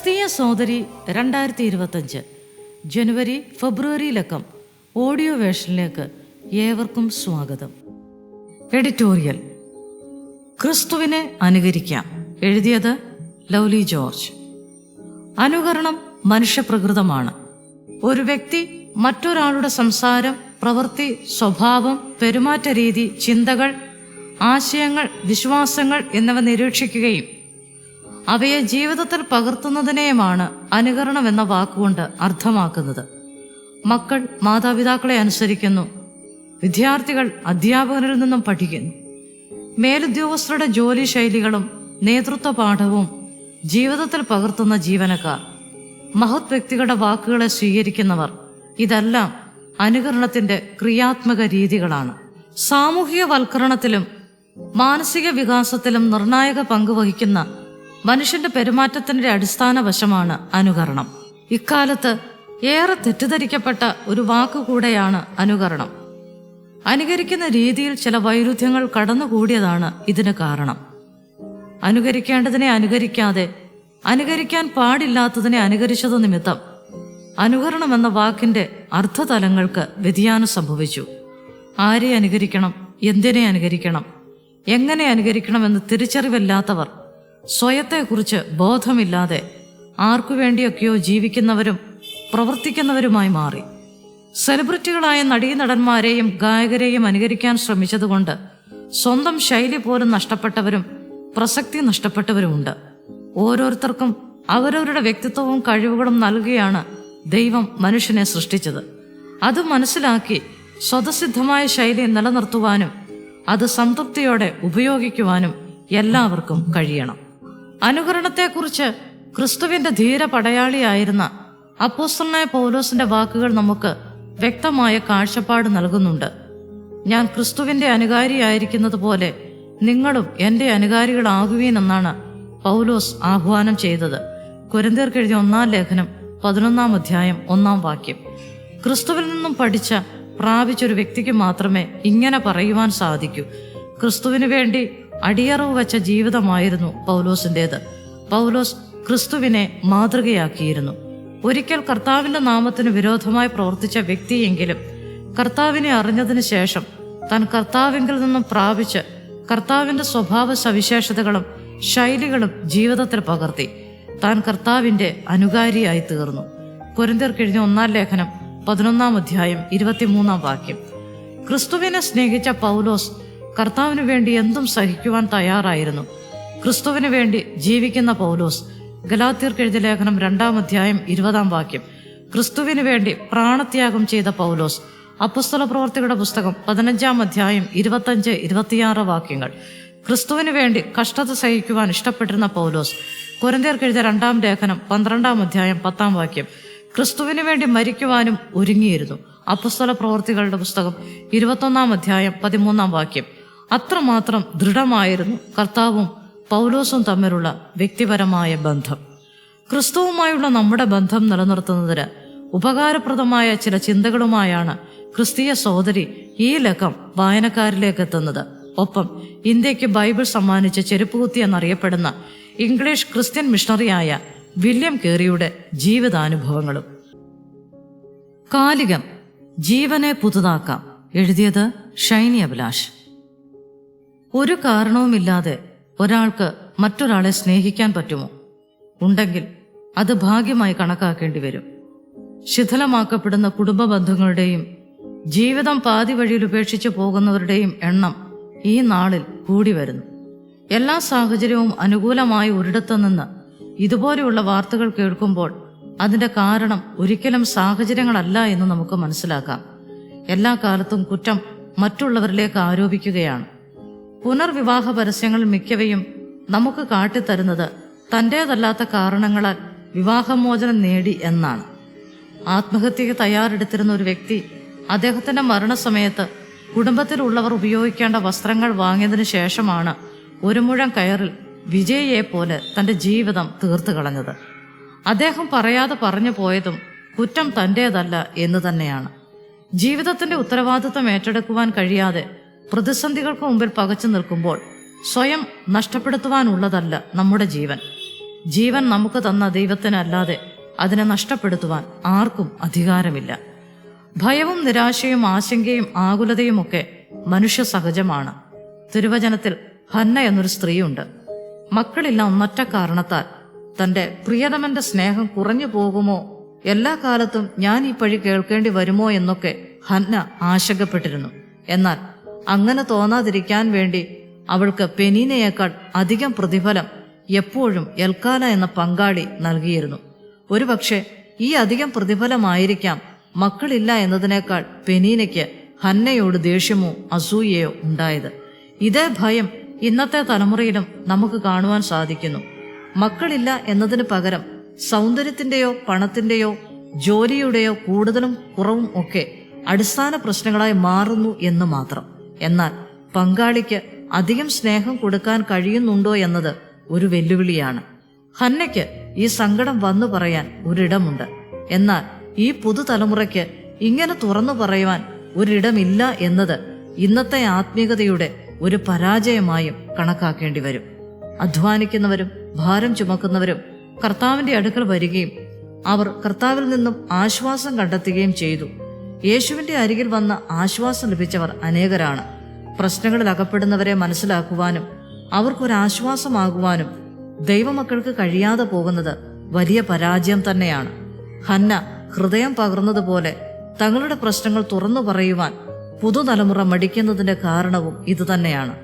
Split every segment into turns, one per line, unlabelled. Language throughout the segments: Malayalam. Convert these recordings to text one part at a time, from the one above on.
ക്രിസ്തീയ സോദരി 2025 ജനുവരി ഫെബ്രുവരി ലക്കം ഓഡിയോ വേഷനിലേക്ക് ഏവർക്കും സ്വാഗതം. എഡിറ്റോറിയൽ. ക്രിസ്തുവിനെ അനുകരിക്കാം. എഴുതിയത് ലൗലി ജോർജ്. അനുകരണം മനുഷ്യപ്രകൃതമാണ്. ഒരു വ്യക്തി മറ്റൊരാളുടെ സംസാരം, പ്രവൃത്തി, സ്വഭാവം, പെരുമാറ്റ രീതി, ചിന്തകൾ, ആശയങ്ങൾ, വിശ്വാസങ്ങൾ എന്നിവ നിരീക്ഷിക്കുകയും അവയെ ജീവിതത്തിൽ പകർത്തുന്നതിനെയുമാണ് അനുകരണം എന്ന വാക്കുകൊണ്ട് അർത്ഥമാക്കുന്നത്. മക്കൾ മാതാപിതാക്കളെ അനുസരിക്കുന്നു. വിദ്യാർത്ഥികൾ അധ്യാപകരിൽ നിന്നും പഠിക്കുന്നു. മേലുദ്യോഗസ്ഥരുടെ ജോലി ശൈലികളും നേതൃത്വ പാഠവും ജീവിതത്തിൽ പകർത്തുന്ന ജീവനക്കാർ, മഹത് വ്യക്തികളുടെ വാക്കുകളെ സ്വീകരിക്കുന്നവർ, ഇതെല്ലാം അനുകരണത്തിന്റെ ക്രിയാത്മക രീതികളാണ്. സാമൂഹികവൽക്കരണത്തിലും മാനസിക വികാസത്തിലും നിർണായക പങ്ക് വഹിക്കുന്ന മനുഷ്യന്റെ പെരുമാറ്റത്തിന്റെ അടിസ്ഥാന വശമാണ് അനുകരണം. ഇക്കാലത്ത് ഏറെ തെറ്റിദ്ധരിക്കപ്പെട്ട ഒരു വാക്കുകൂടെയാണ് അനുകരണം. അനുകരിക്കുന്ന രീതിയിൽ ചില വൈരുദ്ധ്യങ്ങൾ കടന്നുകൂടിയതാണ് ഇതിന് കാരണം. അനുകരിക്കേണ്ടതിനെ അനുകരിക്കാതെ അനുകരിക്കാൻ പാടില്ലാത്തതിനെ അനുകരിച്ചത് നിമിത്തം അനുകരണം എന്ന വാക്കിന്റെ അർത്ഥതലങ്ങൾക്ക് വ്യതിയാനം സംഭവിച്ചു. ആരെ അനുകരിക്കണം, എന്തിനെ അനുകരിക്കണം, എങ്ങനെ അനുകരിക്കണമെന്ന് തിരിച്ചറിവില്ലാത്തവർ, സ്വയത്തെക്കുറിച്ച് ബോധമില്ലാതെ ആർക്കു വേണ്ടിയൊക്കെയോ ജീവിക്കുന്നവരും പ്രവർത്തിക്കുന്നവരുമായി മാറി. സെലിബ്രിറ്റികളായ നടീനടന്മാരെയും ഗായകരെയും അനുകരിക്കാൻ ശ്രമിച്ചതുകൊണ്ട് സ്വന്തം ശൈലി പോലും നഷ്ടപ്പെട്ടവരും പ്രസക്തി നഷ്ടപ്പെട്ടവരുമുണ്ട്. ഓരോരുത്തർക്കും അവരവരുടെ വ്യക്തിത്വവും കഴിവുകളും നൽകുകയാണ് ദൈവം മനുഷ്യനെ സൃഷ്ടിച്ചത്. അത് മനസ്സിലാക്കി സ്വതസിദ്ധമായ ശൈലി നിലനിർത്തുവാനും അത് സംതൃപ്തിയോടെ ഉപയോഗിക്കുവാനും എല്ലാവർക്കും കഴിയണം. അനുകരണത്തെക്കുറിച്ച് ക്രിസ്തുവിന്റെ ധീര പടയാളിയായിരുന്ന അപ്പോസ്തലനായ പൗലോസിന്റെ വാക്കുകൾ നമുക്ക് വ്യക്തമായ കാഴ്ചപ്പാട് നൽകുന്നുണ്ട്. ഞാൻ ക്രിസ്തുവിന്റെ അനുകാരിയായിരിക്കുന്നത് പോലെ നിങ്ങളും എൻ്റെ അനുകാരികളാകുവീൻ എന്നാണ് പൗലോസ് ആഹ്വാനം ചെയ്തത്. കൊരിന്ത്യർക്ക് എഴുതിയ 1-ാം ലേഖനം 11-ാം അധ്യായം 1-ാം വാക്യം. ക്രിസ്തുവിൽ നിന്നും പഠിച്ച പ്രാപിച്ചൊരു വ്യക്തിക്ക് മാത്രമേ ഇങ്ങനെ പറയുവാൻ സാധിക്കൂ. ക്രിസ്തുവിന് വേണ്ടി അടിയറവ് വച്ച ജീവിതമായിരുന്നു പൗലോസിൻ്റേത്. പൗലോസ് ക്രിസ്തുവിനെ മാതൃകയാക്കിയിരുന്നു. ഒരിക്കൽ കർത്താവിന്റെ നാമത്തിന് വിരോധമായി പ്രവർത്തിച്ച വ്യക്തിയെങ്കിലും കർത്താവിനെ അറിഞ്ഞതിന് ശേഷം താൻ കർത്താവിങ്കിൽ നിന്നും പ്രാപിച്ച് കർത്താവിന്റെ സ്വഭാവ സവിശേഷതകളും ശൈലികളും ജീവിതത്തിൽ പകർത്തി താൻ കർത്താവിന്റെ അനുകാരിയായി തീർന്നു. കൊരിന്ത്യർക്ക് എഴുതിയ 1-ാം ലേഖനം 11-ാം അധ്യായം 23-ാം വാക്യം. ക്രിസ്തുവിനെ സ്നേഹിച്ച പൗലോസ് കർത്താവിന് വേണ്ടി എന്തും സഹിക്കുവാൻ തയ്യാറായിരുന്നു. ക്രിസ്തുവിന് വേണ്ടി ജീവിക്കുന്ന പൗലോസ് ഗലാത്യർക്ക് എഴുതിയ ലേഖനം 2-ാം അധ്യായം 20-ാം വാക്യം. ക്രിസ്തുവിന് വേണ്ടി പ്രാണത്യാഗം ചെയ്ത പൗലോസ് അപ്പോസ്തല പ്രവർത്തികളുടെ പുസ്തകം 15-ാം അധ്യായം 25-26 വാക്യങ്ങൾ. ക്രിസ്തുവിന് വേണ്ടി കഷ്ടത സഹിക്കുവാൻ ഇഷ്ടപ്പെട്ടിരുന്ന പൗലോസ് കൊരിന്ത്യർക്ക് എഴുതിയ 2-ാം ലേഖനം 12-ാം അധ്യായം 10-ാം വാക്യം. ക്രിസ്തുവിന് വേണ്ടി മരിക്കുവാനും ഒരുങ്ങിയിരുന്നു. അപ്പോസ്തല പ്രവർത്തികളുടെ പുസ്തകം 21-ാം അധ്യായം 13-ാം വാക്യം. അത്രമാത്രം ദൃഢമായിരുന്നു കർത്താവും പൗലോസും തമ്മിലുള്ള വ്യക്തിപരമായ ബന്ധം. ക്രിസ്തുവുമായുള്ള നമ്മുടെ ബന്ധം നിലനിർത്തുന്നതിന് ഉപകാരപ്രദമായ ചില ചിന്തകളുമായാണ് ക്രിസ്തീയ സോദരി ഈ ലക്കം വായനക്കാരിലേക്ക് എത്തുന്നത്. ഒപ്പം ഇന്ത്യക്ക് ബൈബിൾ സമ്മാനിച്ച ചെരുപ്പുകുത്തി എന്നറിയപ്പെടുന്ന ഇംഗ്ലീഷ് ക്രിസ്ത്യൻ മിഷണറിയായ വില്യം കേറിയുടെ ജീവിതാനുഭവങ്ങളും. കാലികം. ജീവനെ പുതുതാക്കാം. എഴുതിയത് ഷൈനി അഭിലാഷ്. ഒരു കാരണവുമില്ലാതെ ഒരാൾക്ക് മറ്റൊരാളെ സ്നേഹിക്കാൻ പറ്റുമോ? ഉണ്ടെങ്കിൽ അത് ഭാഗ്യമായി കണക്കാക്കേണ്ടി വരും. ശിഥിലമാക്കപ്പെടുന്ന കുടുംബ ബന്ധങ്ങളുടെയും ജീവിതം പാതി വഴിയിൽ ഉപേക്ഷിച്ചു പോകുന്നവരുടെയും എണ്ണം ഈ നാളിൽ കൂടി വരുന്നു. എല്ലാ സാഹചര്യവും അനുകൂലമായ ഒരിടത്തു നിന്ന് ഇതുപോലെയുള്ള വാർത്തകൾ കേൾക്കുമ്പോൾ അതിന്റെ കാരണം ഒരിക്കലും സാഹചര്യങ്ങളല്ല എന്ന് നമുക്ക് മനസ്സിലാക്കാം. എല്ലാ കാലത്തും കുറ്റം മറ്റുള്ളവരിലേക്ക് ആരോപിക്കുകയാണ്. പുനർവിവാഹ പരസ്യങ്ങൾ മിക്കവയും നമുക്ക് കാട്ടിത്തരുന്നത് തൻ്റേതല്ലാത്ത കാരണങ്ങളാൽ വിവാഹമോചനം നേടി എന്നാണ്. ആത്മഹത്യക്ക് തയ്യാറെടുത്തിരുന്ന ഒരു വ്യക്തി അദ്ദേഹത്തിന്റെ മരണസമയത്ത് കുടുംബത്തിലുള്ളവർ ഉപയോഗിക്കേണ്ട വസ്ത്രങ്ങൾ വാങ്ങിയതിനു ശേഷമാണ് ഒരു മുഴം കയറിൽ വിജയിയെ പോലെ തന്റെ ജീവിതം തീർത്തു കളഞ്ഞത്. അദ്ദേഹം പറയാതെ പറഞ്ഞു പോയതും കുറ്റം തൻ്റേതല്ല എന്ന് തന്നെയാണ്. ജീവിതത്തിന്റെ ഉത്തരവാദിത്വം ഏറ്റെടുക്കുവാൻ കഴിയാതെ പ്രതിസന്ധികൾക്ക് മുമ്പിൽ പകച്ചു നിൽക്കുമ്പോൾ സ്വയം നഷ്ടപ്പെടുത്തുവാനുള്ളതല്ല നമ്മുടെ ജീവൻ. ജീവൻ നമുക്ക് തന്ന ദൈവത്തിനല്ലാതെ അതിനെ നഷ്ടപ്പെടുത്തുവാൻ ആർക്കും അധികാരമില്ല. ഭയവും നിരാശയും ആശങ്കയും ആകുലതയുമൊക്കെ മനുഷ്യ സഹജമാണ്. തിരുവചനത്തിൽ ഹന്ന എന്നൊരു സ്ത്രീയുണ്ട്. മക്കളില്ല ഒന്നൊറ്റ കാരണത്താൽ തന്റെ പ്രിയതമന്റെ സ്നേഹം കുറഞ്ഞു പോകുമോ, എല്ലാ കാലത്തും ഞാൻ ഈ പഴി കേൾക്കേണ്ടി വരുമോ എന്നൊക്കെ ഹന്ന ആശങ്കപ്പെട്ടിരുന്നു. എന്നാൽ അങ്ങനെ തോന്നാതിരിക്കാൻ വേണ്ടി അവൾക്ക് പെനീനയേക്കാൾ അധികം പ്രതിഫലം എപ്പോഴും എൽക്കാന എന്ന പങ്കാളി നൽകിയിരുന്നു. ഒരുപക്ഷെ ഈ അധികം പ്രതിഫലമായിരിക്കാം മക്കളില്ല എന്നതിനേക്കാൾ പെനീനയ്ക്ക് ഹന്നയോട് ദേഷ്യമോ അസൂയയോ ഉണ്ടായത്. ഇതേ ഭയം ഇന്നത്തെ തലമുറയിലും നമുക്ക് കാണുവാൻ സാധിക്കുന്നു. മക്കളില്ല എന്നതിന് പകരം സൗന്ദര്യത്തിന്റെയോ പണത്തിന്റെയോ ജോലിയുടെയോ കൂടുതലും കുറവും ഒക്കെ അടിസ്ഥാന പ്രശ്നങ്ങളായി മാറുന്നു എന്ന് മാത്രം. എന്നാൽ പങ്കാളിക്ക് അധികം സ്നേഹം കൊടുക്കാൻ കഴിയുന്നുണ്ടോ എന്നത് ഒരു വെല്ലുവിളിയാണ്. ഹന്നയ്ക്ക് ഈ സങ്കടം വന്നു പറയാൻ ഒരിടമുണ്ട്. എന്നാൽ ഈ പുതുതലമുറയ്ക്ക് ഇങ്ങനെ തുറന്നു പറയുവാൻ ഒരിടമില്ല എന്നത് ഇന്നത്തെ ആത്മീയതയുടെ ഒരു പരാജയമായും കണക്കാക്കേണ്ടി വരും. അധ്വാനിക്കുന്നവരും ഭാരം ചുമക്കുന്നവരും കർത്താവിന്റെ അടുക്കൽ വരികയും അവർ കർത്താവിൽ നിന്നും ആശ്വാസം കണ്ടെത്തുകയും ചെയ്തു. യേശുവിന്റെ അരികിൽ വന്ന ആശ്വാസം ലഭിച്ചവർ അനേകരാണ്. പ്രശ്നങ്ങളിൽ അകപ്പെടുന്നവരെ മനസ്സിലാക്കുവാനും അവർക്കൊരാശ്വാസമാകുവാനും ദൈവമക്കൾക്ക് കഴിയാതെ പോകുന്നത് വലിയ പരാജയം തന്നെയാണ്. ഹന്ന ഹൃദയം പകർന്നതുപോലെ തങ്ങളുടെ പ്രശ്നങ്ങൾ തുറന്നു പറയുവാൻ പുതുതലമുറ മടിക്കുന്നതിന്റെ കാരണവും ഇതുതന്നെയാണ്.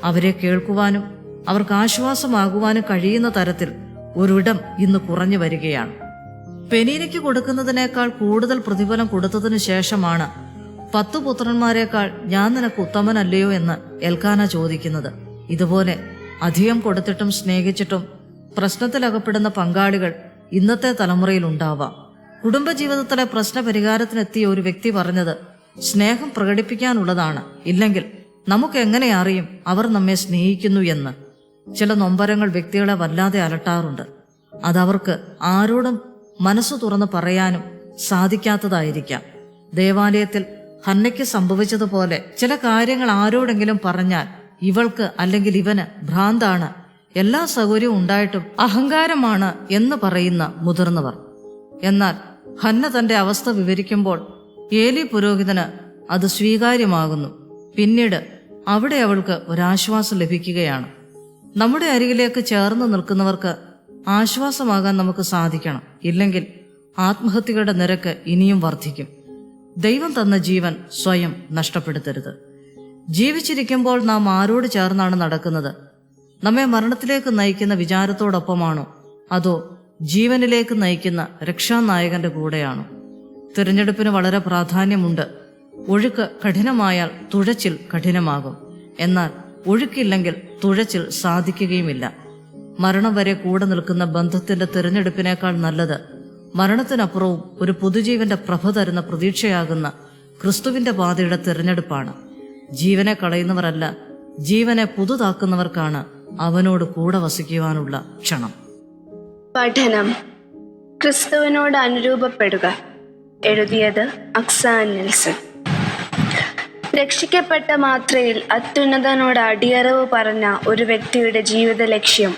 അവരെ കേൾക്കുവാനും അവർക്ക് ആശ്വാസമാകുവാനും കഴിയുന്ന തരത്തിൽ ഒരിടം ഇന്ന് കുറഞ്ഞു വരികയാണ്. പെനീനയ്ക്ക് കൊടുക്കുന്നതിനേക്കാൾ കൂടുതൽ പ്രതിഫലം കൊടുത്തതിനു ശേഷമാണ് 10 പുത്രന്മാരെക്കാൾ ഞാൻ നിനക്ക് ഉത്തമനല്ലയോ എന്ന് എൽക്കാന ചോദിക്കുന്നത്. ഇതുപോലെ അധികം കൊടുത്തിട്ടും സ്നേഹിച്ചിട്ടും പ്രശ്നത്തിലകപ്പെടുന്ന പങ്കാളികൾ ഇന്നത്തെ തലമുറയിൽ ഉണ്ടാവാം. കുടുംബജീവിതത്തിലെ പ്രശ്ന പരിഹാരത്തിനെത്തിയ ഒരു വ്യക്തി പറഞ്ഞത്, സ്നേഹം പ്രകടിപ്പിക്കാനുള്ളതാണ്, ഇല്ലെങ്കിൽ നമുക്ക് എങ്ങനെ അറിയും അവർ നമ്മെ സ്നേഹിക്കുന്നു എന്ന്. ചില നൊമ്പരങ്ങൾ വ്യക്തികളെ വല്ലാതെ അലട്ടാറുണ്ട്. അതവർക്ക് ആരോടും മനസ്സു തുറന്ന് പറയാനും സാധിക്കാത്തതായിരിക്കാം. ദേവാലയത്തിൽ ഹന്നയ്ക്ക് സംഭവിച്ചതുപോലെ ചില കാര്യങ്ങൾ ആരോടെങ്കിലും പറഞ്ഞാൽ ഇവൾക്ക് അല്ലെങ്കിൽ ഇവന് ഭ്രാന്താണ്, എല്ലാ സൗകര്യവും ഉണ്ടായിട്ടും അഹങ്കാരമാണ് എന്ന് പറയുന്ന മുതിർന്നവർ. എന്നാൽ ഹന്ന തന്റെ അവസ്ഥ വിവരിക്കുമ്പോൾ ഏലി പുരോഹിതന് അത് സ്വീകാര്യമാകുന്നു. പിന്നീട് അവിടെ അവൾക്ക് ഒരാശ്വാസം ലഭിക്കുകയാണ്. നമ്മുടെ അരികിലേക്ക് ചേർന്ന് നിൽക്കുന്നവർക്ക് ആശ്വാസമാകാൻ നമുക്ക് സാധിക്കണം. ഇല്ലെങ്കിൽ ആത്മഹത്യകളുടെ നിരക്ക് ഇനിയും വർദ്ധിക്കും. ദൈവം തന്ന ജീവൻ സ്വയം നഷ്ടപ്പെടുത്തരുത്. ജീവിച്ചിരിക്കുമ്പോൾ നാം ആരോട് ചേർന്നാണ് നടക്കുന്നത്? നമ്മെ മരണത്തിലേക്ക് നയിക്കുന്ന വിചാരത്തോടൊപ്പമാണോ, അതോ ജീവനിലേക്ക് നയിക്കുന്ന രക്ഷാനായകന്റെ കൂടെയാണോ? തിരഞ്ഞെടുപ്പിന് വളരെ പ്രാധാന്യമുണ്ട്. ഒഴുക്ക് കഠിനമായാൽ തുഴച്ചിൽ കഠിനമാകും. എന്നാൽ ഒഴുക്കില്ലെങ്കിൽ തുഴച്ചിൽ സാധിക്കുകയുമില്ല. മരണം വരെ കൂടെ നിൽക്കുന്ന ബന്ധത്തിന്റെ തിരഞ്ഞെടുപ്പിനേക്കാൾ നല്ലത് മരണത്തിനപ്പുറവും ഒരു പുതുജീവന്റെ പ്രഭ തരുന്ന പ്രതീക്ഷയാകുന്ന ക്രിസ്തുവിന്റെ പാതയുടെ തിരഞ്ഞെടുപ്പാണ്. ജീവനെ കളയുന്നവരല്ല, ജീവനെ പുതുതാക്കുന്നവർക്കാണ് അവനോട് കൂടെ വസിക്കുവാനുള്ള ക്ഷണം.
പഠനം. ക്രിസ്തുവിനോട് അനുരൂപപ്പെടുക. എഴുതിയത് അക്സാൻ നെൽസൺ. രക്ഷിക്കപ്പെട്ട മാത്രയിൽ അത്യുന്നതനോട് അടിയറവ് പറഞ്ഞ ഒരു വ്യക്തിയുടെ ജീവിത ലക്ഷ്യം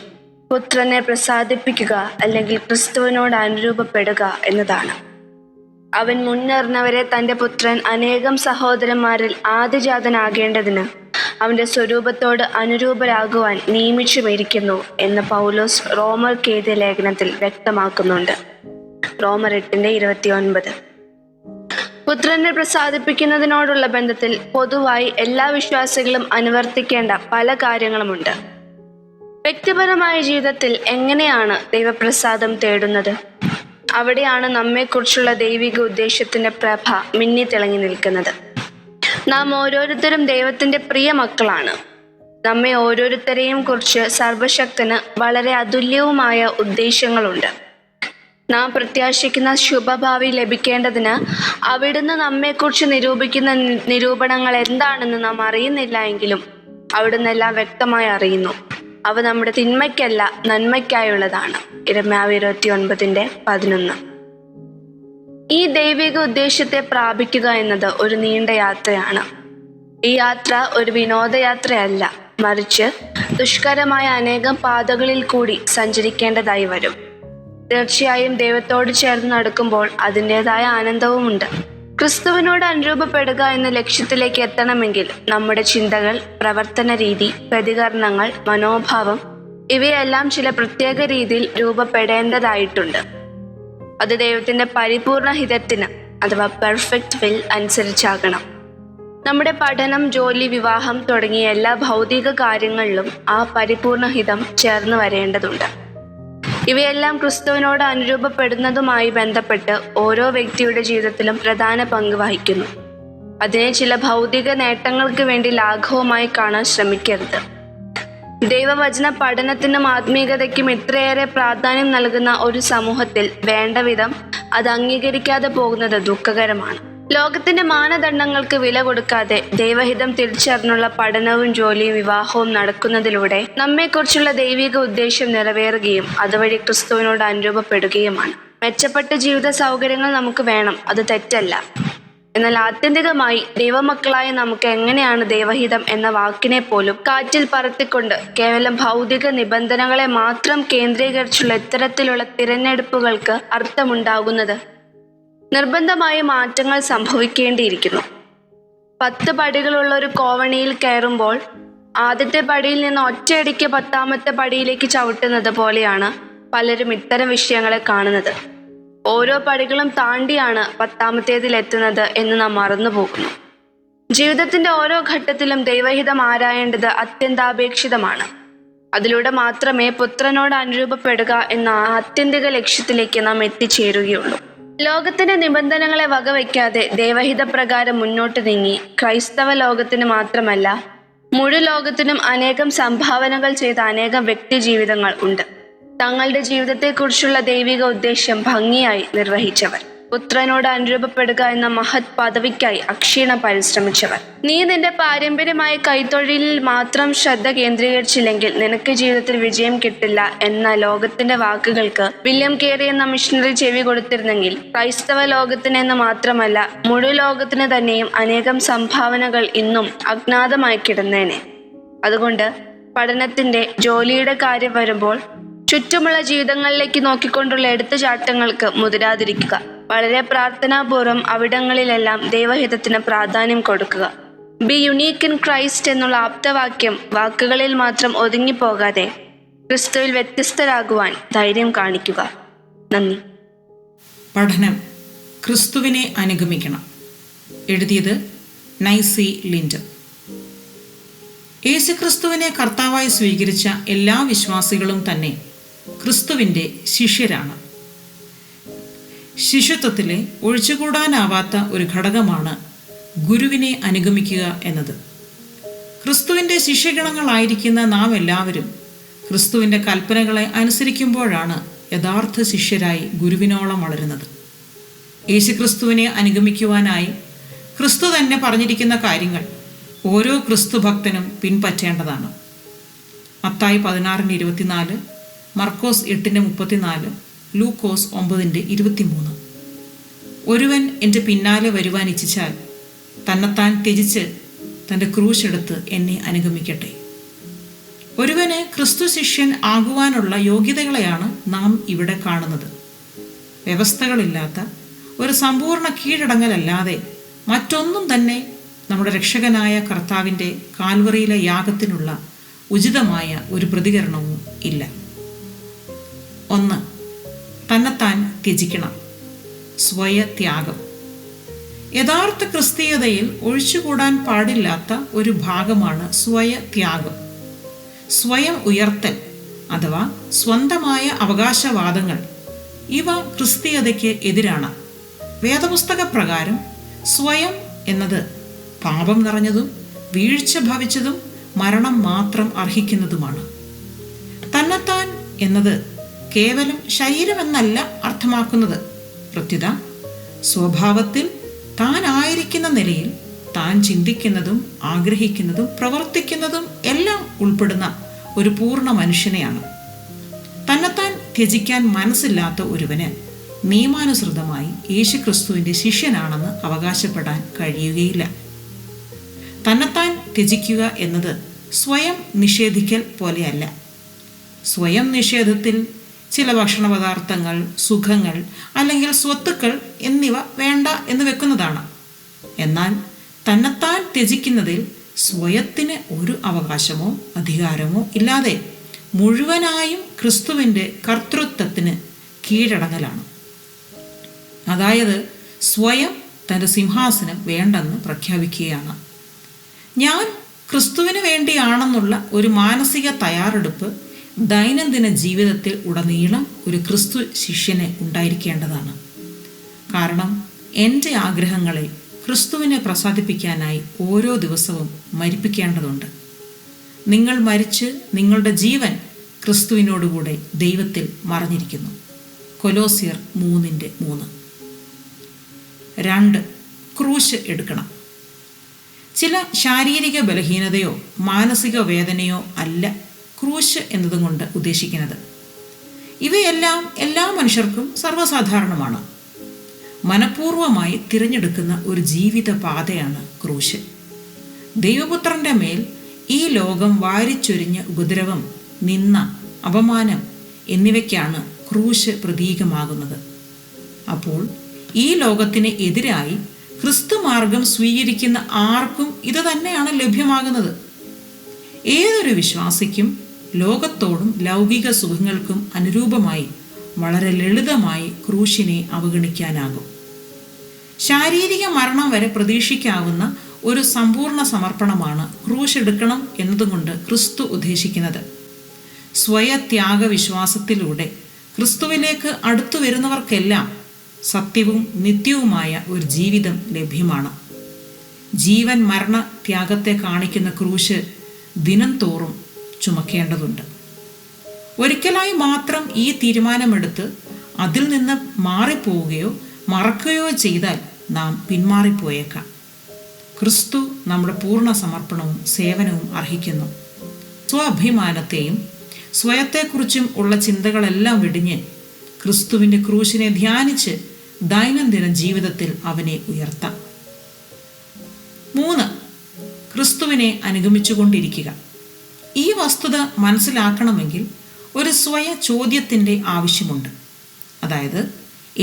പുത്രനെ പ്രസാദിപ്പിക്കുക അല്ലെങ്കിൽ ക്രിസ്തുവിനോട് അനുരൂപപ്പെടുക എന്നതാണ്. അവൻ മുന്നേറുന്നവരെ തൻ്റെ പുത്രൻ അനേകം സഹോദരന്മാരിൽ ആദിജാതനാകേണ്ടതിന് അവൻ്റെ സ്വരൂപത്തോട് അനുരൂപരാകുവാൻ നിയമിച്ചുമിരിക്കുന്നു എന്ന് പൗലോസ് റോമർക്ക് എഴുതിയ ലേഖനത്തിൽ വ്യക്തമാക്കുന്നുണ്ട്. റോമർ 8:29. പുത്രനെ പ്രസാദിപ്പിക്കുന്നതിനോടുള്ള ബന്ധത്തിൽ പൊതുവായി എല്ലാ വിശ്വാസികളും അനുവർത്തിക്കേണ്ട പല കാര്യങ്ങളുമുണ്ട്. വ്യക്തിപരമായ ജീവിതത്തിൽ എങ്ങനെയാണ് ദൈവപ്രസാദം തേടുന്നത്? അവിടെയാണ് നമ്മെക്കുറിച്ചുള്ള ദൈവിക ഉദ്ദേശത്തിന്റെ പ്രഭ മിന്നി തിളങ്ങി നിൽക്കുന്നത്. നാം ഓരോരുത്തരും ദൈവത്തിന്റെ പ്രിയ മക്കളാണ്. നമ്മെ ഓരോരുത്തരെയും കുറിച്ച് സർവശക്തന് വളരെ അതുല്യവുമായ ഉദ്ദേശങ്ങളുണ്ട്. നാം പ്രത്യാശിക്കുന്ന ശുഭഭാവി ലഭിക്കേണ്ടതിന് അവിടുന്ന് നമ്മെക്കുറിച്ച് നിരൂപിക്കുന്ന നിരൂപണങ്ങൾ എന്താണെന്ന് നാം അറിയുന്നില്ല എങ്കിലും അവിടുന്ന് എല്ലാം വ്യക്തമായി അറിയുന്നു. അവ നമ്മുടെ തിന്മയ്ക്കല്ല നന്മയ്ക്കായുള്ളതാണ്. യിരെമ്യാവ് 29:11. ഈ ദൈവിക ഉദ്ദേശത്തെ പ്രാപിക്കുക എന്നത് ഒരു നീണ്ട യാത്രയാണ്. ഈ യാത്ര ഒരു വിനോദയാത്രയല്ല, മറിച്ച് ദുഷ്കരമായ അനേകം പാതകളിൽ കൂടി സഞ്ചരിക്കേണ്ടതായി വരും. തീർച്ചയായും ദൈവത്തോട് ചേർന്ന് നടക്കുമ്പോൾ അതിൻ്റെതായ ആനന്ദവുമുണ്ട്. ക്രിസ്തുവിനോട് അനുരൂപപ്പെടുക എന്ന ലക്ഷ്യത്തിലേക്ക് എത്തണമെങ്കിൽ നമ്മുടെ ചിന്തകൾ, പ്രവർത്തന രീതി, പ്രതികരണങ്ങൾ, മനോഭാവം ഇവയെല്ലാം ചില പ്രത്യേക രീതിയിൽ രൂപപ്പെടേണ്ടതായിട്ടുണ്ട്. അത് ദൈവത്തിന്റെ പരിപൂർണ ഹിതത്തിന് അഥവാ പെർഫെക്റ്റ് വിൽ അനുസരിച്ചാകണം. നമ്മുടെ പഠനം, ജോലി, വിവാഹം തുടങ്ങിയ എല്ലാ ഭൗതിക കാര്യങ്ങളിലും ആ പരിപൂർണ ഹിതം ചേർന്ന് വരേണ്ടതുണ്ട്. ഇവയെല്ലാം ക്രിസ്തുവിനോട് അനുരൂപപ്പെടുന്നതുമായി ബന്ധപ്പെട്ട് ഓരോ വ്യക്തിയുടെ ജീവിതത്തിലും പ്രധാന പങ്ക് വഹിക്കുന്നു. അതിനെ ചില ഭൗതിക നേട്ടങ്ങൾക്ക് വേണ്ടി ലാഘവമായി കാണാൻ ശ്രമിക്കരുത്. ദൈവവചന പഠനത്തിനും ആത്മീയതയ്ക്കും ഇത്രയേറെ പ്രാധാന്യം നൽകുന്ന ഒരു സമൂഹത്തിൽ വേണ്ട വിധം അത് അംഗീകരിക്കാതെ പോകുന്നത് ദുഃഖകരമാണ്. ലോകത്തിന്റെ മാനദണ്ഡങ്ങൾക്ക് വില കൊടുക്കാതെ ദൈവഹിതം തിരിച്ചറിഞ്ഞുള്ള പഠനവും ജോലിയും വിവാഹവും നടക്കുന്നതിലൂടെ നമ്മെക്കുറിച്ചുള്ള ദൈവിക ഉദ്ദേശം നിറവേറുകയും അതുവഴി ക്രിസ്തുവിനോട് അനുരൂപപ്പെടുകയുമാണ്. മെച്ചപ്പെട്ട ജീവിത സൗകര്യങ്ങൾ നമുക്ക് വേണം, അത് തെറ്റല്ല. എന്നാൽ ആത്യന്തികമായി ദൈവമക്കളായ നമുക്ക് എങ്ങനെയാണ് ദൈവഹിതം എന്ന വാക്കിനെ പോലും കാറ്റിൽ പറത്തിക്കൊണ്ട് കേവലം ഭൗതിക നിബന്ധനകളെ മാത്രം കേന്ദ്രീകരിച്ചുള്ള ഇത്തരത്തിലുള്ള തിരഞ്ഞെടുപ്പുകൾക്ക് അർത്ഥമുണ്ടാകുന്നത്? നിർബന്ധമായ മാറ്റങ്ങൾ സംഭവിക്കേണ്ടിയിരിക്കുന്നു. 10 പടികളുള്ള ഒരു കോവണിയിൽ കയറുമ്പോൾ ആദ്യത്തെ പടിയിൽ നിന്ന് ഒറ്റയടിക്ക് 10ാമത്തെ പടിയിലേക്ക് ചവിട്ടുന്നത് പോലെയാണ് പലരും ഇത്തരം വിഷയങ്ങളെ കാണുന്നത്. ഓരോ പടികളും താണ്ടിയാണ് 10ാമത്തേതിൽ എത്തുന്നത് എന്ന് നാം മറന്നുപോകുന്നു. ജീവിതത്തിന്റെ ഓരോ ഘട്ടത്തിലും ദൈവഹിതം ആരായേണ്ടത് അത്യന്താപേക്ഷിതമാണ്. അതിലൂടെ മാത്രമേ പുത്രനോട് അനുരൂപപ്പെടുക എന്ന ആത്യന്തിക ലക്ഷ്യത്തിലേക്ക് നാം എത്തിച്ചേരുകയുള്ളൂ. ലോകത്തിന്റെ നിബന്ധനകളെ വകവയ്ക്കാതെ ദൈവഹിതപ്രകാരം മുന്നോട്ട് നീങ്ങി ക്രൈസ്തവ ലോകത്തിന് മാത്രമല്ല മുഴു ലോകത്തിനും അനേകം സംഭാവനകൾ ചെയ്ത അനേകം വ്യക്തി ജീവിതങ്ങൾ ഉണ്ട്. തങ്ങളുടെ ജീവിതത്തെക്കുറിച്ചുള്ള ദൈവിക ഉദ്ദേശ്യം ഭംഗിയായി നിർവഹിച്ചവർ, പുത്രനോട് അനുരൂപപ്പെടുക എന്ന മഹത് പദവിക്കായി അക്ഷീണം പരിശ്രമിച്ചവർ. നീ നിന്റെ പാരമ്പര്യമായ കൈത്തൊഴിലിൽ മാത്രം ശ്രദ്ധ കേന്ദ്രീകരിച്ചില്ലെങ്കിൽ നിനക്ക് ജീവിതത്തിൽ വിജയം കിട്ടില്ല എന്ന ലോകത്തിന്റെ വാക്കുകൾക്ക് വില്യം കേറി എന്ന മിഷണറി ചെവി കൊടുത്തിരുന്നെങ്കിൽ ക്രൈസ്തവ ലോകത്തിന് എന്ന് മാത്രമല്ല മുഴു ലോകത്തിന് തന്നെയും അനേകം സംഭാവനകൾ ഇന്നും അജ്ഞാതമായി കിടന്നേനെ. അതുകൊണ്ട് പഠനത്തിന്റെ, ജോലിയുടെ കാര്യം വരുമ്പോൾ ചുറ്റുമുള്ള ജീവിതങ്ങളിലേക്ക് നോക്കിക്കൊണ്ടുള്ള എടുത്തുചാട്ടങ്ങൾക്ക് മുതിരാതിരിക്കുക. വളരെ പ്രാർത്ഥനാപൂർവ്വം അവിടങ്ങളിലെല്ലാം ദൈവഹിതത്തിന് പ്രാധാന്യം കൊടുക്കുക. ബി യുണീക്ക് ഇൻ ക്രൈസ്റ്റ് എന്നുള്ള ആപ്തവാക്യം വാക്കുകളിൽ മാത്രം ഒതുങ്ങിപ്പോകാതെ ക്രിസ്തുവിൽ വ്യത്യസ്തരാകുവാൻ ധൈര്യം കാണിക്കുക. നന്ദി.
പഠനം ക്രിസ്തുവിനെ അനുഗമിക്കണം. എഴുതിയത് നൈസി ലിൻഡ്. യേശുക്രിസ്തുവിനെ കർത്താവായി സ്വീകരിച്ച എല്ലാ വിശ്വാസികളും തന്നെ ക്രിസ്തുവിൻ്റെ ശിഷ്യരാണ്. ശിഷ്യത്വത്തിലെ ഒഴിച്ചുകൂടാനാവാത്ത ഒരു ഘടകമാണ് ഗുരുവിനെ അനുഗമിക്കുക എന്നത്. ക്രിസ്തുവിൻ്റെ ശിഷ്യഗണങ്ങളായിരിക്കുന്ന നാം എല്ലാവരും ക്രിസ്തുവിൻ്റെ കൽപ്പനകളെ അനുസരിക്കുമ്പോഴാണ് യഥാർത്ഥ ശിഷ്യരായി ഗുരുവിനോളം വളരുന്നത്. യേശുക്രിസ്തുവിനെ അനുഗമിക്കുവാനായി ക്രിസ്തു തന്നെ പറഞ്ഞിരിക്കുന്ന കാര്യങ്ങൾ ഓരോ ക്രിസ്തു ഭക്തനും പിൻപറ്റേണ്ടതാണ്. മത്തായി 16:24, മർക്കോസ് 8:34, ലൂക്കോസ് 9:23. ഒരുവൻ എൻ്റെ പിന്നാലെ വരുവാൻ ഇച്ഛിച്ചാൽ തന്നെത്താൻ ത്യജിച്ച് തൻ്റെ ക്രൂശ് എടുത്ത് എന്നെ അനുഗമിക്കട്ടെ. ഒരുവന് ക്രിസ്തു ശിഷ്യൻ ആകുവാനുള്ള യോഗ്യതകളെയാണ് നാം ഇവിടെ കാണുന്നത്. വ്യവസ്ഥകളില്ലാത്ത ഒരു സമ്പൂർണ്ണ കീഴടങ്ങലല്ലാതെ മറ്റൊന്നും തന്നെ നമ്മുടെ രക്ഷകനായ കർത്താവിൻ്റെ കാൽവറിയിലെ യാഗത്തിനുള്ള ഉചിതമായ ഒരു പ്രതികരണവും ഇല്ല. 1. തന്നെത്താൻ ത്യജിക്കണം. സ്വയത്യാഗം. യഥാർത്ഥ ക്രിസ്തീയതയിൽ ഒഴിച്ചുകൂടാൻ പാടില്ലാത്ത ഒരു ഭാഗമാണ് സ്വയത്യാഗം. സ്വയം ഉയർത്തൽ അഥവാ സ്വന്തമായ അവകാശവാദങ്ങൾ, ഇവ ക്രിസ്തീയതയ്ക്ക് എതിരാണ്. വേദപുസ്തക പ്രകാരം സ്വയം എന്നത് പാപം നിറഞ്ഞതും വീഴ്ച ഭവിച്ചതും മരണം മാത്രം അർഹിക്കുന്നതുമാണ്. തന്നെത്താൻ എന്നത് കേവലം ശരീരമെന്നല്ല അർത്ഥമാക്കുന്നത്. പ്രത്യുത സ്വഭാവത്തിൽ താൻ ആയിരിക്കുന്ന നിലയിൽ താൻ ചിന്തിക്കുന്നതും ആഗ്രഹിക്കുന്നതും പ്രവർത്തിക്കുന്നതും എല്ലാം ഉൾപ്പെടുന്ന ഒരു പൂർണ്ണ മനുഷ്യനെയാണ്. തന്നെത്താൻ ത്യജിക്കാൻ മനസ്സില്ലാത്ത ഒരുവന് നിയമാനുസൃതമായി യേശുക്രിസ്തുവിൻ്റെ ശിഷ്യനാണെന്ന് അവകാശപ്പെടാൻ കഴിയുകയില്ല. തന്നെത്താൻ ത്യജിക്കുക എന്നത് സ്വയം നിഷേധിക്കൽ പോലെയല്ല. സ്വയം നിഷേധത്തിൽ ചില ഭക്ഷണ പദാർത്ഥങ്ങൾ, സുഖങ്ങൾ അല്ലെങ്കിൽ സ്വത്തുക്കൾ എന്നിവ വേണ്ട എന്ന് വെക്കുന്നതാണ്. എന്നാൽ തന്നെത്താൻ ത്യജിക്കുന്നതിൽ സ്വയത്തിന് ഒരു അവകാശമോ അധികാരമോ ഇല്ലാതെ മുഴുവനായും ക്രിസ്തുവിൻ്റെ കർത്തൃത്വത്തിന് കീഴടങ്ങലാണ്. അതായത് സ്വയം തൻ്റെ സിംഹാസനം വേണ്ടെന്ന് പ്രഖ്യാപിക്കുകയാണ്. ഞാൻ ക്രിസ്തുവിന് വേണ്ടിയാണെന്നുള്ള ഒരു മാനസിക തയ്യാറെടുപ്പ് ദൈനംദിന ജീവിതത്തിൽ ഉടനീളം ഒരു ക്രിസ്തു ശിഷ്യന് ഉണ്ടായിരിക്കേണ്ടതാണ്. കാരണം എൻ്റെ ആഗ്രഹങ്ങളെ ക്രിസ്തുവിനെ പ്രസാദിപ്പിക്കാനായി ഓരോ ദിവസവും മരിപ്പിക്കേണ്ടതുണ്ട്. നിങ്ങൾ മരിച്ച് നിങ്ങളുടെ ജീവൻ ക്രിസ്തുവിനോടുകൂടെ ദൈവത്തിൽ മറഞ്ഞിരിക്കുന്നു. കൊലോസ്യർ 3:3. 2. ക്രൂശ് എടുക്കണം. ചില ശാരീരിക ബലഹീനതയോ മാനസിക വേദനയോ അല്ല ക്രൂശ് എന്നതുകൊണ്ട് ഉദ്ദേശിക്കുന്നത്. ഇവയെല്ലാം എല്ലാ മനുഷ്യർക്കും സർവ്വസാധാരണമാണ്. മനഃപൂർവമായി തിരഞ്ഞെടുക്കുന്ന ഒരു ജീവിത പാതയാണ് ക്രൂശ്. ദൈവപുത്രൻ്റെ മേൽ ഈ ലോകം വാരിച്ചൊരിഞ്ഞ ഉപദ്രവം, നിന്ദ, അപമാനം എന്നിവയ്ക്കാണ് ക്രൂശ് പ്രതീകമാകുന്നത്. അപ്പോൾ ഈ ലോകത്തിന് എതിരായി ക്രിസ്തു മാർഗം സ്വീകരിക്കുന്ന ആർക്കും ഇത് തന്നെയാണ് ലഭ്യമാകുന്നത്. ഏതൊരു വിശ്വാസിക്കും ലോകത്തോടും ലൗകിക സുഖങ്ങൾക്കും അനുരൂപമായി വളരെ ലളിതമായി ക്രൂശിനെ അവഗണിക്കാനാകും. ശാരീരിക മരണം വരെ പ്രതീക്ഷിക്കാവുന്ന ഒരു സമ്പൂർണ്ണ സമർപ്പണമാണ് ക്രൂശ് എടുക്കണം എന്നതുകൊണ്ട് ക്രിസ്തു ഉദ്ദേശിക്കുന്നത്. സ്വയത്യാഗ വിശ്വാസത്തിലൂടെ ക്രിസ്തുവിലേക്ക് അടുത്തു വരുന്നവർക്കെല്ലാം സത്യവും നിത്യവുമായ ഒരു ജീവിതം ലഭ്യമാണ്. ജീവൻ മരണ ത്യാഗത്തെ കാണിക്കുന്ന ക്രൂശ് ദിനം തോറും ചുമക്കേണ്ടതുണ്ട്. ഒരിക്കലായി മാത്രം ഈ തീരുമാനമെടുത്ത് അതിൽ നിന്ന് മാറിപ്പോവുകയോ മറക്കുകയോ ചെയ്താൽ നാം പിന്മാറിപ്പോയേക്കാം. ക്രിസ്തു നമ്മുടെ പൂർണ്ണ സമർപ്പണവും സേവനവും അർഹിക്കുന്നു. സ്വാഭിമാനത്തെയും സ്വയത്തെക്കുറിച്ചും ഉള്ള ചിന്തകളെല്ലാം വെടിഞ്ഞ് ക്രിസ്തുവിൻ്റെ ക്രൂശിനെ ധ്യാനിച്ച് ദൈനംദിന ജീവിതത്തിൽ അവനെ ഉയർത്താം. 3. ക്രിസ്തുവിനെ അനുഗമിച്ചുകൊണ്ടിരിക്കുക. ഈ വസ്തുത മനസ്സിലാക്കണമെങ്കിൽ ഒരു സ്വയ ചോദ്യത്തിൻ്റെ ആവശ്യമുണ്ട്. അതായത്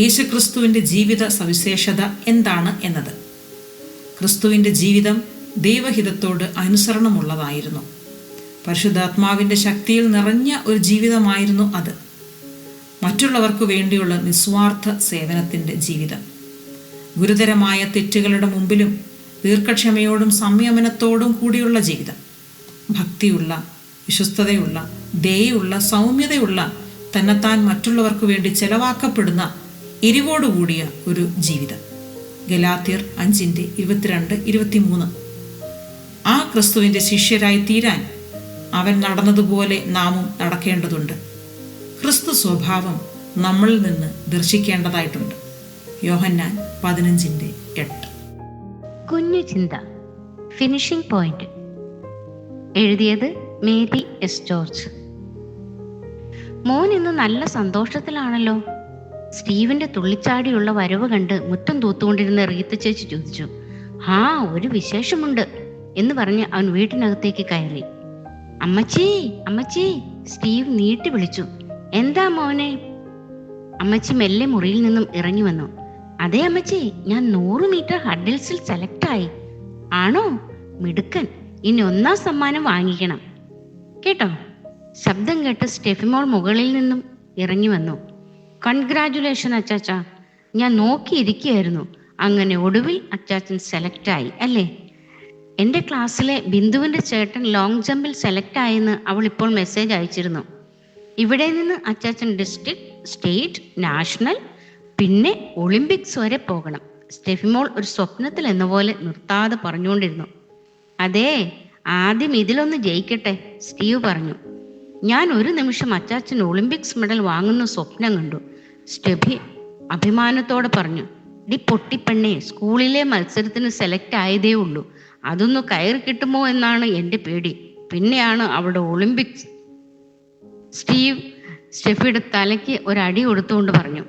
യേശുക്രിസ്തുവിൻ്റെ ജീവിത സവിശേഷത എന്താണ് എന്നത്. ക്രിസ്തുവിൻ്റെ ജീവിതം ദൈവഹിതത്തോട് അനുസരണമുള്ളതായിരുന്നു. പരിശുദ്ധാത്മാവിൻ്റെ ശക്തിയിൽ നിറഞ്ഞ ഒരു ജീവിതമായിരുന്നു അത്. മറ്റുള്ളവർക്ക് വേണ്ടിയുള്ള നിസ്വാർത്ഥ സേവനത്തിൻ്റെ ജീവിതം. ഗുരുതരമായ തെറ്റുകളുടെ മുമ്പിലും ദീർഘക്ഷമയോടും സംയമനത്തോടും കൂടിയുള്ള ജീവിതം. ഭക്തിയുള്ള, വിശ്വസ്തതയുള്ള, ദയയുള്ള, സൗമ്യതയുള്ള, തന്നെത്താൻ മറ്റുള്ളവർക്ക് വേണ്ടി ചെലവാക്കപ്പെടുന്ന എരിവോടുകൂടിയ ഒരു ജീവിതം. ഗലാത്യർ 5:22-23. ആ ക്രിസ്തുവിൻ്റെ ശിഷ്യരായി തീരാൻ അവൻ നടന്നതുപോലെ നാമും നടക്കേണ്ടതുണ്ട്. ക്രിസ്തു സ്വഭാവം നമ്മളിൽ നിന്ന് ദർശിക്കേണ്ടതായിട്ടുണ്ട്. യോഹന്നാൻ 15:8.
കുഞ്ഞു ചിന്ത. Finishing point. എഴുതിയത് മേരി എസ് ജോർജ്. മോൻ ഇന്ന് നല്ല സന്തോഷത്തിലാണല്ലോ. സ്റ്റീവിന്റെ തുള്ളിച്ചാടിയുള്ള വരവ് കണ്ട് മുറ്റം തൂത്തുകൊണ്ടിരുന്ന റീത്ത ചേച്ചി ചോദിച്ചു. ആ, ഒരു വിശേഷമുണ്ട് എന്ന് പറഞ്ഞ് അവൻ വീട്ടിനകത്തേക്ക് കയറി. അമ്മച്ചി, അമ്മച്ചി, സ്റ്റീവ് നീട്ടി വിളിച്ചു. എന്താ മോനെ? അമ്മച്ചി മെല്ലെ മുറിയിൽ നിന്നും ഇറങ്ങി വന്നു. അതെ അമ്മച്ചി, ഞാൻ 100 മീറ്റർ ഹഡിൽസിൽ സെലക്ട് ആയി. ആണോ? മിടുക്കൻ. ഇനി 1ാം സമ്മാനം വാങ്ങിക്കണം കേട്ടോ. ശബ്ദം കേട്ട് സ്റ്റെഫിമോൾ മുകളിൽ നിന്നും ഇറങ്ങി വന്നു. കൺഗ്രാജുലേഷൻ അച്ചാച്ച. ഞാൻ നോക്കിയിരിക്കുകയായിരുന്നു. അങ്ങനെ ഒടുവിൽ അച്ചാച്ചൻ സെലക്ട് ആയി അല്ലേ? എൻ്റെ ക്ലാസ്സിലെ ബിന്ദുവിൻ്റെ ചേട്ടൻ ലോങ് ജമ്പിൽ സെലക്ട് ആയെന്ന് അവൾ ഇപ്പോൾ മെസ്സേജ് അയച്ചിരുന്നു. ഇവിടെ നിന്ന് അച്ചാച്ചൻ ഡിസ്ട്രിക്ട്, സ്റ്റേറ്റ്, നാഷണൽ, പിന്നെ ഒളിമ്പിക്സ് വരെ പോകണം. സ്റ്റെഫിമോൾ ഒരു സ്വപ്നത്തിൽ എന്ന പോലെ നിർത്താതെ പറഞ്ഞുകൊണ്ടിരുന്നു. അതെ, ആദ്യം ഇതിലൊന്ന് ജയിക്കട്ടെ, സ്റ്റീവ് പറഞ്ഞു. ഞാൻ ഒരു നിമിഷം അച്ചാച്ചൻ ഒളിമ്പിക്സ് മെഡൽ വാങ്ങുന്ന സ്വപ്നം കണ്ടു. സ്റ്റെഫി അഭിമാനത്തോടെ പറഞ്ഞു. ഡി പൊട്ടിപ്പെണ്ണെ, സ്കൂളിലെ മത്സരത്തിന് സെലക്ട് ആയതേ ഉള്ളൂ. അതൊന്ന് കയറി കിട്ടുമോ എന്നാണ് എൻ്റെ പേടി. പിന്നെയാണ് അവിടെ ഒളിമ്പിക്സ്. സ്റ്റീവ് സ്റ്റെഫിയുടെ തലയ്ക്ക് ഒരടി കൊടുത്തുകൊണ്ട് പറഞ്ഞു.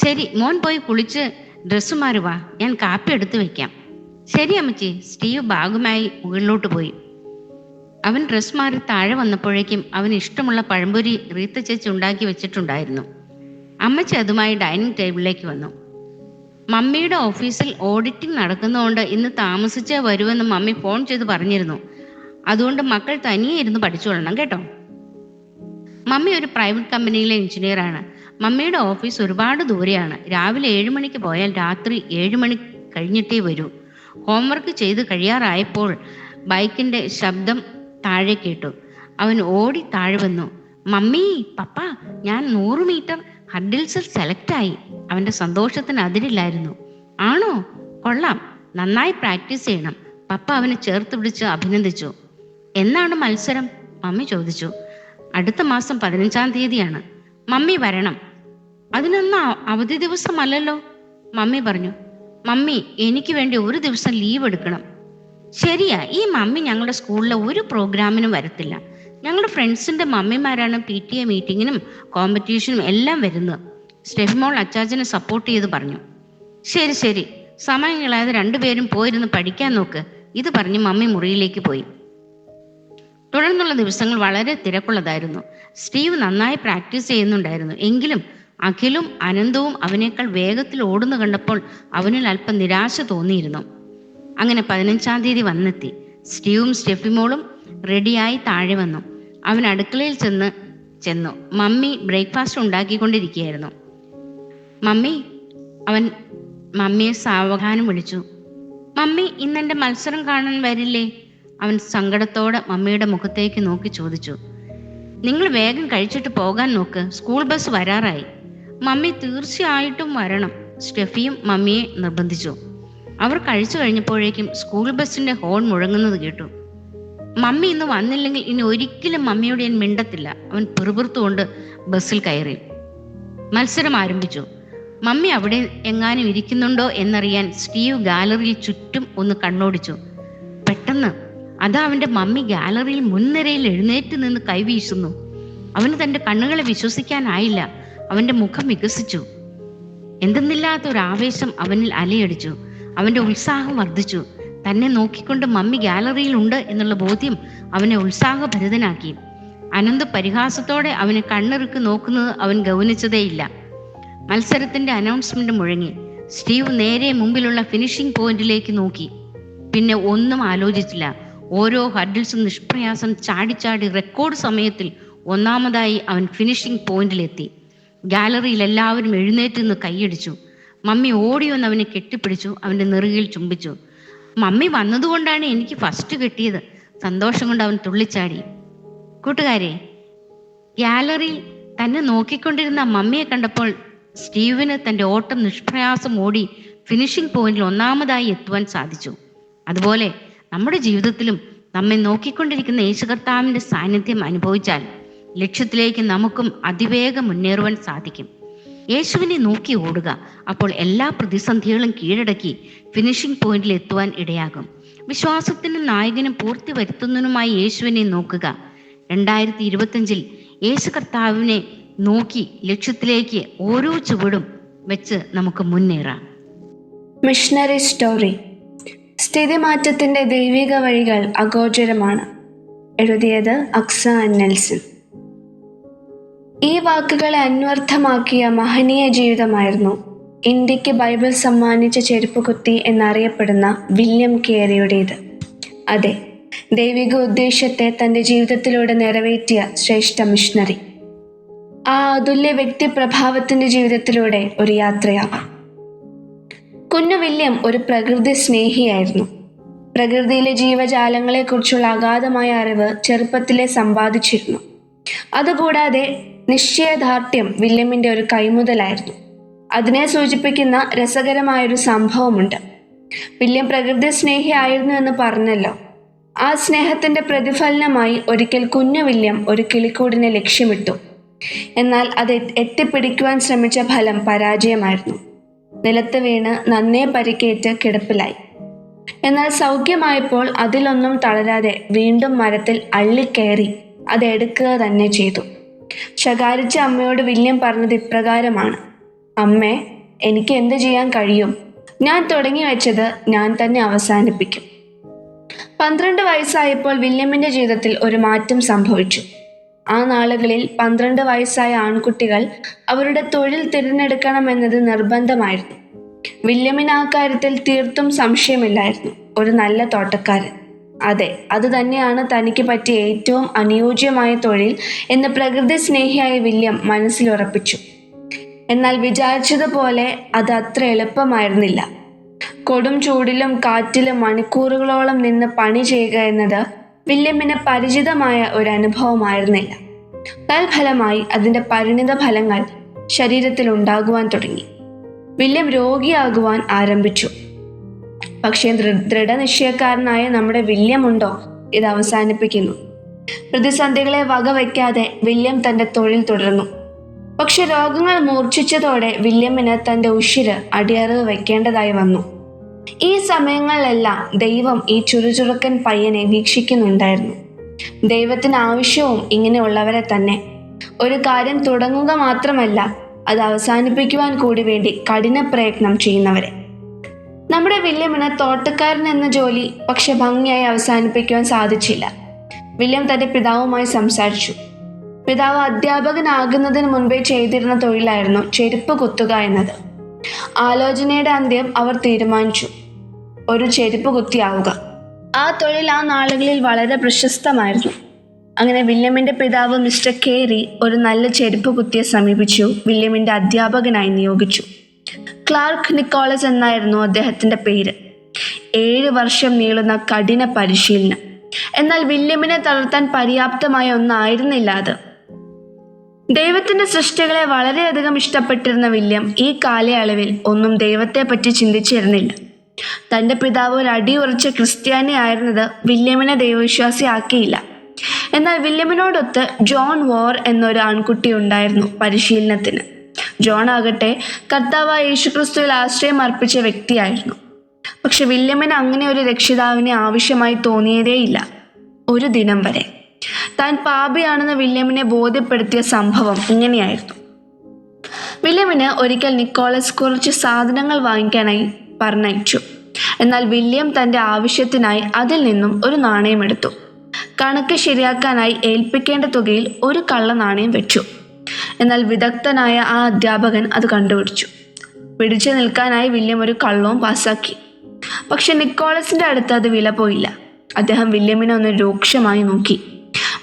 ശരി, മോൻ പോയി കുളിച്ച് ഡ്രസ്സ് മാറുവാ, ഞാൻ കാപ്പി എടുത്തു വെക്കാം. ശരി അമ്മച്ചി. സ്റ്റീവ് ബാഗുമായി മുകളിലോട്ട് പോയി. അവൻ ഡ്രസ് മാറി താഴെ വന്നപ്പോഴേക്കും അവന് ഇഷ്ടമുള്ള പഴംപൊരി റീത്ത ചേച്ചി ഉണ്ടാക്കി വെച്ചിട്ടുണ്ടായിരുന്നു. അമ്മച്ചി അതുമായി ഡൈനിങ് ടേബിളിലേക്ക് വന്നു. മമ്മിയുടെ ഓഫീസിൽ ഓഡിറ്റിംഗ് നടക്കുന്നതുകൊണ്ട് ഇന്ന് താമസിച്ചേ വരുമെന്ന് മമ്മി ഫോൺ ചെയ്ത് പറഞ്ഞിരുന്നു. അതുകൊണ്ട് മക്കൾ തനിയെ ഇരുന്ന് പഠിച്ചുകൊള്ളണം കേട്ടോ. മമ്മി ഒരു പ്രൈവറ്റ് കമ്പനിയിലെ എഞ്ചിനീയറാണ്. മമ്മിയുടെ ഓഫീസ് ഒരുപാട് ദൂരെയാണ്. രാവിലെ 7 മണിക്ക് പോയാൽ രാത്രി 7 മണി കഴിഞ്ഞിട്ടേ വരൂ. ഹോംവർക്ക് ചെയ്ത് കഴിയാറായപ്പോൾ ബൈക്കിൻ്റെ ശബ്ദം താഴെ കേട്ടു. അവൻ ഓടി താഴെ വന്നു. മമ്മി, പപ്പ, ഞാൻ 100 മീറ്റർ ഹഡിൽസിൽ സെലക്റ്റായി. അവൻ്റെ സന്തോഷത്തിന് അതിരില്ലായിരുന്നു. ആണോ? കൊള്ളാം, നന്നായി പ്രാക്ടീസ് ചെയ്യണം. പപ്പ അവനെ ചേർത്ത് പിടിച്ച് അഭിനന്ദിച്ചു. എന്നാണ് മത്സരം? മമ്മി ചോദിച്ചു. അടുത്ത മാസം 15-ാം തീയതിയാണ്. മമ്മി വരണം. അതിനൊന്നും അവധി ദിവസമല്ലല്ലോ. മമ്മി പറഞ്ഞു. മമ്മി, എനിക്ക് വേണ്ടി ഒരു ദിവസം ലീവ് എടുക്കണം. ശരിയാ, ഈ മമ്മി ഞങ്ങളുടെ സ്കൂളിലെ ഒരു പ്രോഗ്രാമിനും വരത്തില്ല. ഞങ്ങളുടെ ഫ്രണ്ട്സിൻ്റെ മമ്മിമാരാണ് PTA മീറ്റിങ്ങിനും കോമ്പറ്റീഷനും എല്ലാം വരുന്നത്. സ്റ്റെഫിമോൾ അച്ചാച്ചനെ സപ്പോർട്ട് ചെയ്ത് പറഞ്ഞു. ശരി ശരി, സമയം കളയാതെ രണ്ടുപേരും പോയിരുന്ന് പഠിക്കാൻ നോക്ക്. ഇത് പറഞ്ഞ് മമ്മി മുറിയിലേക്ക് പോയി. തുടർന്നുള്ള ദിവസങ്ങൾ വളരെ തിരക്കുള്ളതായിരുന്നു. സ്റ്റീവ് നന്നായി പ്രാക്ടീസ് ചെയ്യുന്നുണ്ടായിരുന്നു. എങ്കിലും അഖിലും അനന്തവും അവനേക്കാൾ വേഗത്തിൽ ഓടുന്നു കണ്ടപ്പോൾ അവനിൽ അല്പം നിരാശ തോന്നിയിരുന്നു. അങ്ങനെ 15-ാം തീയതി വന്നെത്തി. സ്റ്റീവും സ്റ്റെഫിമോളും റെഡിയായി താഴെ വന്നു. അവൻ അടുക്കളയിൽ ചെന്നു. Mummy breakfast ഉണ്ടാക്കിക്കൊണ്ടിരിക്കുകയായിരുന്നു. മമ്മി, അവൻ മമ്മിയെ സാവധാനം വിളിച്ചു. മമ്മി, ഇന്നെൻ്റെ മത്സരം കാണാൻ വരില്ലേ? അവൻ സങ്കടത്തോടെ മമ്മിയുടെ മുഖത്തേക്ക് നോക്കി ചോദിച്ചു. നിങ്ങൾ വേഗം കഴിച്ചിട്ട് പോകാൻ നോക്ക്, സ്കൂൾ ബസ് വരാറായി. മമ്മി, തീർച്ചയായിട്ടും വരണം, സ്റ്റെഫിയും മമ്മിയെ നിർബന്ധിച്ചു. അവർ കഴിച്ചു കഴിഞ്ഞപ്പോഴേക്കും സ്കൂൾ ബസ്സിന്റെ ഹോൺ മുഴങ്ങുന്നത് കേട്ടു. മമ്മി ഇന്ന് വന്നില്ലെങ്കിൽ ഇനി ഒരിക്കലും മമ്മിയോട് ഞാൻ മിണ്ടത്തില്ല. അവൻ പിറുപിറുത്തുകൊണ്ട് ബസ്സിൽ കയറി. മത്സരം ആരംഭിച്ചു. മമ്മി അവിടെ എങ്ങാനും ഇരിക്കുന്നുണ്ടോ എന്നറിയാൻ സ്റ്റീവ് ഗാലറിയിൽ ചുറ്റും ഒന്ന് കണ്ണോടിച്ചു. പെട്ടെന്ന് അതാ അവൻ്റെ മമ്മി ഗാലറിയിൽ മുൻനിരയിൽ എഴുന്നേറ്റ് നിന്ന് കൈവീശുന്നു. അവന് തൻ്റെ കണ്ണുകളെ വിശ്വസിക്കാനായില്ല. അവൻ്റെ മുഖം വികസിച്ചു. എന്തെന്നില്ലാത്ത ഒരു ആവേശം അവനിൽ അലയടിച്ചു. അവൻ്റെ ഉത്സാഹം വർദ്ധിച്ചു. തന്നെ നോക്കിക്കൊണ്ട് മമ്മി ഗാലറിയിൽ ഉണ്ട് എന്നുള്ള ബോധ്യം അവനെ ഉത്സാഹഭരിതനാക്കി. അനന്ത് പരിഹാസത്തോടെ അവനെ കണ്ണിറുക്ക് നോക്കുന്നത് അവൻ ഗൗനിച്ചതേയില്ല. മത്സരത്തിന്റെ അനൗൺസ്മെന്റ് മുഴങ്ങി. സ്റ്റീവ് നേരെ മുമ്പിലുള്ള ഫിനിഷിംഗ് പോയിന്റിലേക്ക് നോക്കി. പിന്നെ ഒന്നും ആലോചിച്ചില്ല. ഓരോ ഹഡിൽസും നിഷ്പ്രയാസം ചാടി റെക്കോർഡ് സമയത്തിൽ ഒന്നാമതായി അവൻ ഫിനിഷിംഗ് പോയിന്റിലെത്തി. ഗാലറിയിൽ എല്ലാവരും എഴുന്നേറ്റ് നിന്ന് കൈയടിച്ചു. മമ്മി ഓടി വന്ന് അവനെ കെട്ടിപ്പിടിച്ചു. അവൻ്റെ നെറുകയിൽ ചുംബിച്ചു. മമ്മി വന്നതുകൊണ്ടാണ് എനിക്ക് ഫസ്റ്റ് കിട്ടിയത്. സന്തോഷം കൊണ്ട് അവൻ തുള്ളിച്ചാടി. കൂട്ടുകാരെ, ഗാലറിയിൽ തന്നെ നോക്കിക്കൊണ്ടിരുന്ന മമ്മിയെ കണ്ടപ്പോൾ സ്റ്റീവിന് തൻ്റെ ഓട്ടം നിഷ്പ്രയാസം ഓടി ഫിനിഷിംഗ് പോയിന്റിൽ ഒന്നാമതായി എത്തുവാൻ സാധിച്ചു. അതുപോലെ നമ്മുടെ ജീവിതത്തിലും നമ്മെ നോക്കിക്കൊണ്ടിരിക്കുന്ന യേശു കർത്താവിൻ്റെ സാന്നിധ്യം അനുഭവിച്ചാൽ ലക്ഷ്യത്തിലേക്ക് നമുക്കും അതിവേഗം മുന്നേറുവാൻ സാധിക്കും. യേശുവിനെ നോക്കി ഓടുക. അപ്പോൾ എല്ലാ പ്രതിസന്ധികളും കീഴടക്കി ഫിനിഷിംഗ് പോയിന്റിൽ എത്തുവാൻ ഇടയാകും. വിശ്വാസത്തിനും നായകനും പൂർത്തി വരുത്തുന്നതിനുമായി യേശുവിനെ നോക്കുക. 2025 യേശു കർത്താവിനെ നോക്കി ലക്ഷ്യത്തിലേക്ക് ഓരോ ചുവടും വെച്ച് നമുക്ക് മുന്നേറാം.
Missionary story. സ്ഥിതിമാറ്റത്തിൻ്റെ ദൈവിക വഴികൾ അഗോചരമാണ്. എഴുതിയത് അക്സ നെൽസൺ. ഈ വാക്കുകളെ അന്വർത്ഥമാക്കിയ മഹനീയ ജീവിതമായിരുന്നു ഇന്ത്യക്ക് ബൈബിൾ സമ്മാനിച്ച ചെരുപ്പുകുത്തി എന്നറിയപ്പെടുന്ന വില്യം കേരിയുടേത്. അതെ, ദൈവിക ഉദ്ദേശ്യത്തെ തൻ്റെ ജീവിതത്തിലൂടെ നിറവേറ്റിയ ശ്രേഷ്ഠ മിഷണറി. ആ അതുല്യ വ്യക്തിപ്രഭാവത്തിൻ്റെ ജീവിതത്തിലൂടെ ഒരു യാത്രയാവാം. കുഞ്ഞു വില്യം ഒരു പ്രകൃതി സ്നേഹിയായിരുന്നു. പ്രകൃതിയിലെ ജീവജാലങ്ങളെക്കുറിച്ചുള്ള അഗാധമായ അറിവ് ചെറുപ്പത്തിലെ സമ്പാദിച്ചിരുന്നു. അതുകൂടാതെ നിശ്ചയദാർഢ്യം വില്യമിൻ്റെ ഒരു കൈമുതലായിരുന്നു. അതിനെ സൂചിപ്പിക്കുന്ന രസകരമായൊരു സംഭവമുണ്ട്. വില്യം പ്രകൃതി സ്നേഹിയായിരുന്നു എന്ന് പറഞ്ഞല്ലോ. ആ സ്നേഹത്തിൻ്റെ പ്രതിഫലനമായി ഒരിക്കൽ കുഞ്ഞു വില്യം ഒരു കിളിക്കൂടിനെ ലക്ഷ്യമിട്ടു. എന്നാൽ അത് എത്തിപ്പിടിക്കുവാൻ ശ്രമിച്ച ഫലം പരാജയമായിരുന്നു. നിലത്ത് വീണ് നന്നേ പരിക്കേറ്റ് കിടപ്പിലായി. എന്നാൽ സൗഖ്യമായപ്പോൾ അതിലൊന്നും തളരാതെ വീണ്ടും മരത്തിൽ അള്ളിക്കയറി അതെടുക്കുക തന്നെ ചെയ്തു. ശകാരിച്ച അമ്മയോട് വില്യം പറഞ്ഞത് ഇപ്രകാരമാണ്: അമ്മേ, എനിക്ക് എന്ത് ചെയ്യാൻ കഴിയും? ഞാൻ തുടങ്ങി വെച്ചത് ഞാൻ തന്നെ അവസാനിപ്പിക്കും. 12 വയസ്സായപ്പോൾ വില്യമിന്റെ ജീവിതത്തിൽ ഒരു മാറ്റം സംഭവിച്ചു. ആ നാളുകളിൽ 12 വയസ്സായ ആൺകുട്ടികൾ അവരുടെ തൊഴിൽ തിരഞ്ഞെടുക്കണമെന്നത് നിർബന്ധമായിരുന്നു. വില്യമിന് ആ കാര്യത്തിൽ തീർത്തും സംശയമില്ലായിരുന്നു. ഒരു നല്ല തോട്ടക്കാരൻ, അതെ, അത് തന്നെയാണ് തനിക്ക് പറ്റിയ ഏറ്റവും അനുയോജ്യമായ തൊഴിൽ എന്ന് പ്രകൃതി സ്നേഹിയായ വില്യം മനസ്സിലുറപ്പിച്ചു. എന്നാൽ വിചാരിച്ചതുപോലെ അത് അത്ര എളുപ്പമായിരുന്നില്ല. കൊടും ചൂടിലും കാറ്റിലും മണിക്കൂറുകളോളം നിന്ന് പണി ചെയ്യുക എന്നത് വില്യമിന് പരിചിതമായ ഒരു അനുഭവമായിരുന്നില്ല. തൽഫലമായി അതിൻ്റെ പരിണിത ഫലങ്ങൾ ശരീരത്തിൽ ഉണ്ടാകുവാൻ തുടങ്ങി. വില്യം രോഗിയാകുവാൻ ആരംഭിച്ചു. പക്ഷേ ദൃഢനിശ്ചയക്കാരനായ നമ്മുടെ വില്യം ഉണ്ടോ ഇത് അവസാനിപ്പിക്കുന്നു. പ്രതിസന്ധികളെ വകവയ്ക്കാതെ വില്യം തൻ്റെ തൊഴിൽ തുടർന്നു. പക്ഷെ രോഗങ്ങൾ മൂർച്ഛിച്ചതോടെ വില്യമിന് തൻ്റെ ഉശിര് അടിയറവ് വയ്ക്കേണ്ടതായി വന്നു. ഈ സമയങ്ങളിലെല്ലാം ദൈവം ഈ ചുറുചുറുക്കൻ പയ്യനെ വീക്ഷിക്കുന്നുണ്ടായിരുന്നു. ദൈവത്തിന് ആവശ്യവും ഇങ്ങനെയുള്ളവരെ തന്നെ. ഒരു കാര്യം തുടങ്ങുക മാത്രമല്ല, അത് അവസാനിപ്പിക്കുവാൻ കൂടി വേണ്ടി കഠിന പ്രയത്നം ചെയ്യുന്നവരെ. നമ്മുടെ വില്യമിന് തോട്ടക്കാരൻ എന്ന ജോലി പക്ഷെ ഭംഗിയായി അവസാനിപ്പിക്കുവാൻ സാധിച്ചില്ല. വില്യം തൻ്റെ പിതാവുമായി സംസാരിച്ചു. പിതാവ് അധ്യാപകനാകുന്നതിന് മുൻപേ ചെയ്തിരുന്ന തൊഴിലായിരുന്നു ചെരുപ്പ് കുത്തുക എന്നത്. ആലോചനയുടെ അന്ത്യം അവർ തീരുമാനിച്ചു, ഒരു ചെരുപ്പ് കുത്തിയാവുക. ആ തൊഴിൽ ആ നാളുകളിൽ വളരെ പ്രശസ്തമായിരുന്നു. അങ്ങനെ വില്യമിന്റെ പിതാവ് മിസ്റ്റർ കേറി ഒരു നല്ല ചെരുപ്പ് കുത്തിയെ സമീപിച്ചു വില്യമിന്റെ അധ്യാപകനായി നിയോഗിച്ചു. ക്ലാർക്ക് നിക്കോളസ് എന്നായിരുന്നു അദ്ദേഹത്തിന്റെ പേര്. 7 വർഷം നീളുന്ന കഠിന പരിശീലനം. എന്നാൽ വില്യമിനെ തളർത്താൻ പര്യാപ്തമായ ഒന്നായിരുന്നില്ല അത്. ദൈവത്തിന്റെ സൃഷ്ടികളെ വളരെയധികം ഇഷ്ടപ്പെട്ടിരുന്ന വില്യം ഈ കാലയളവിൽ ഒന്നും ദൈവത്തെ പറ്റി ചിന്തിച്ചിരുന്നില്ല. തൻ്റെ പിതാവ് ഒരു അടിയുറച്ച ക്രിസ്ത്യാനി ആയിരുന്നത് വില്യമിനെ ദൈവവിശ്വാസിയാക്കിയില്ല. എന്നാൽ വില്യമിനോടൊത്ത് ജോൺ വോർ എന്നൊരു ആൺകുട്ടി ഉണ്ടായിരുന്നു പരിശീലനത്തിന്. ജോൺ ആകട്ടെ കർത്താവായ യേശുക്രിസ്തുവിൽ ആശ്രയം അർപ്പിച്ച വ്യക്തിയായിരുന്നു. പക്ഷെ വില്യമിന് അങ്ങനെ ഒരു രക്ഷിതാവിനെ ആവശ്യമായി തോന്നിയതേയില്ല. ഒരു ദിനം വരെ താൻ പാപിയാണെന്ന് വില്യമിനെ ബോധ്യപ്പെടുത്തിയ സംഭവം ഇങ്ങനെയായിരുന്നു. വില്യമിന് ഒരിക്കൽ നിക്കോളസ് കുറച്ച് സാധനങ്ങൾ വാങ്ങിക്കാനായി പറഞ്ഞയച്ചു. എന്നാൽ വില്യം തൻ്റെ ആവശ്യത്തിനായി അതിൽ നിന്നും ഒരു നാണയം എടുത്തു. കണക്ക് ശരിയാക്കാനായി ഏൽപ്പിക്കേണ്ട തുകയിൽ ഒരു കള്ള നാണയം വെച്ചു. എന്നാൽ വിദഗ്ധനായ ആ അധ്യാപകൻ അത് കണ്ടുപിടിച്ചു. പിടിച്ചു നിൽക്കാനായി വില്യം ഒരു കള്ളവും പാസാക്കി. പക്ഷെ നിക്കോളസിന്റെ അടുത്ത് അത് വില പോയില്ല. അദ്ദേഹം വില്യമിനെ ഒന്ന് രൂക്ഷമായി നോക്കി.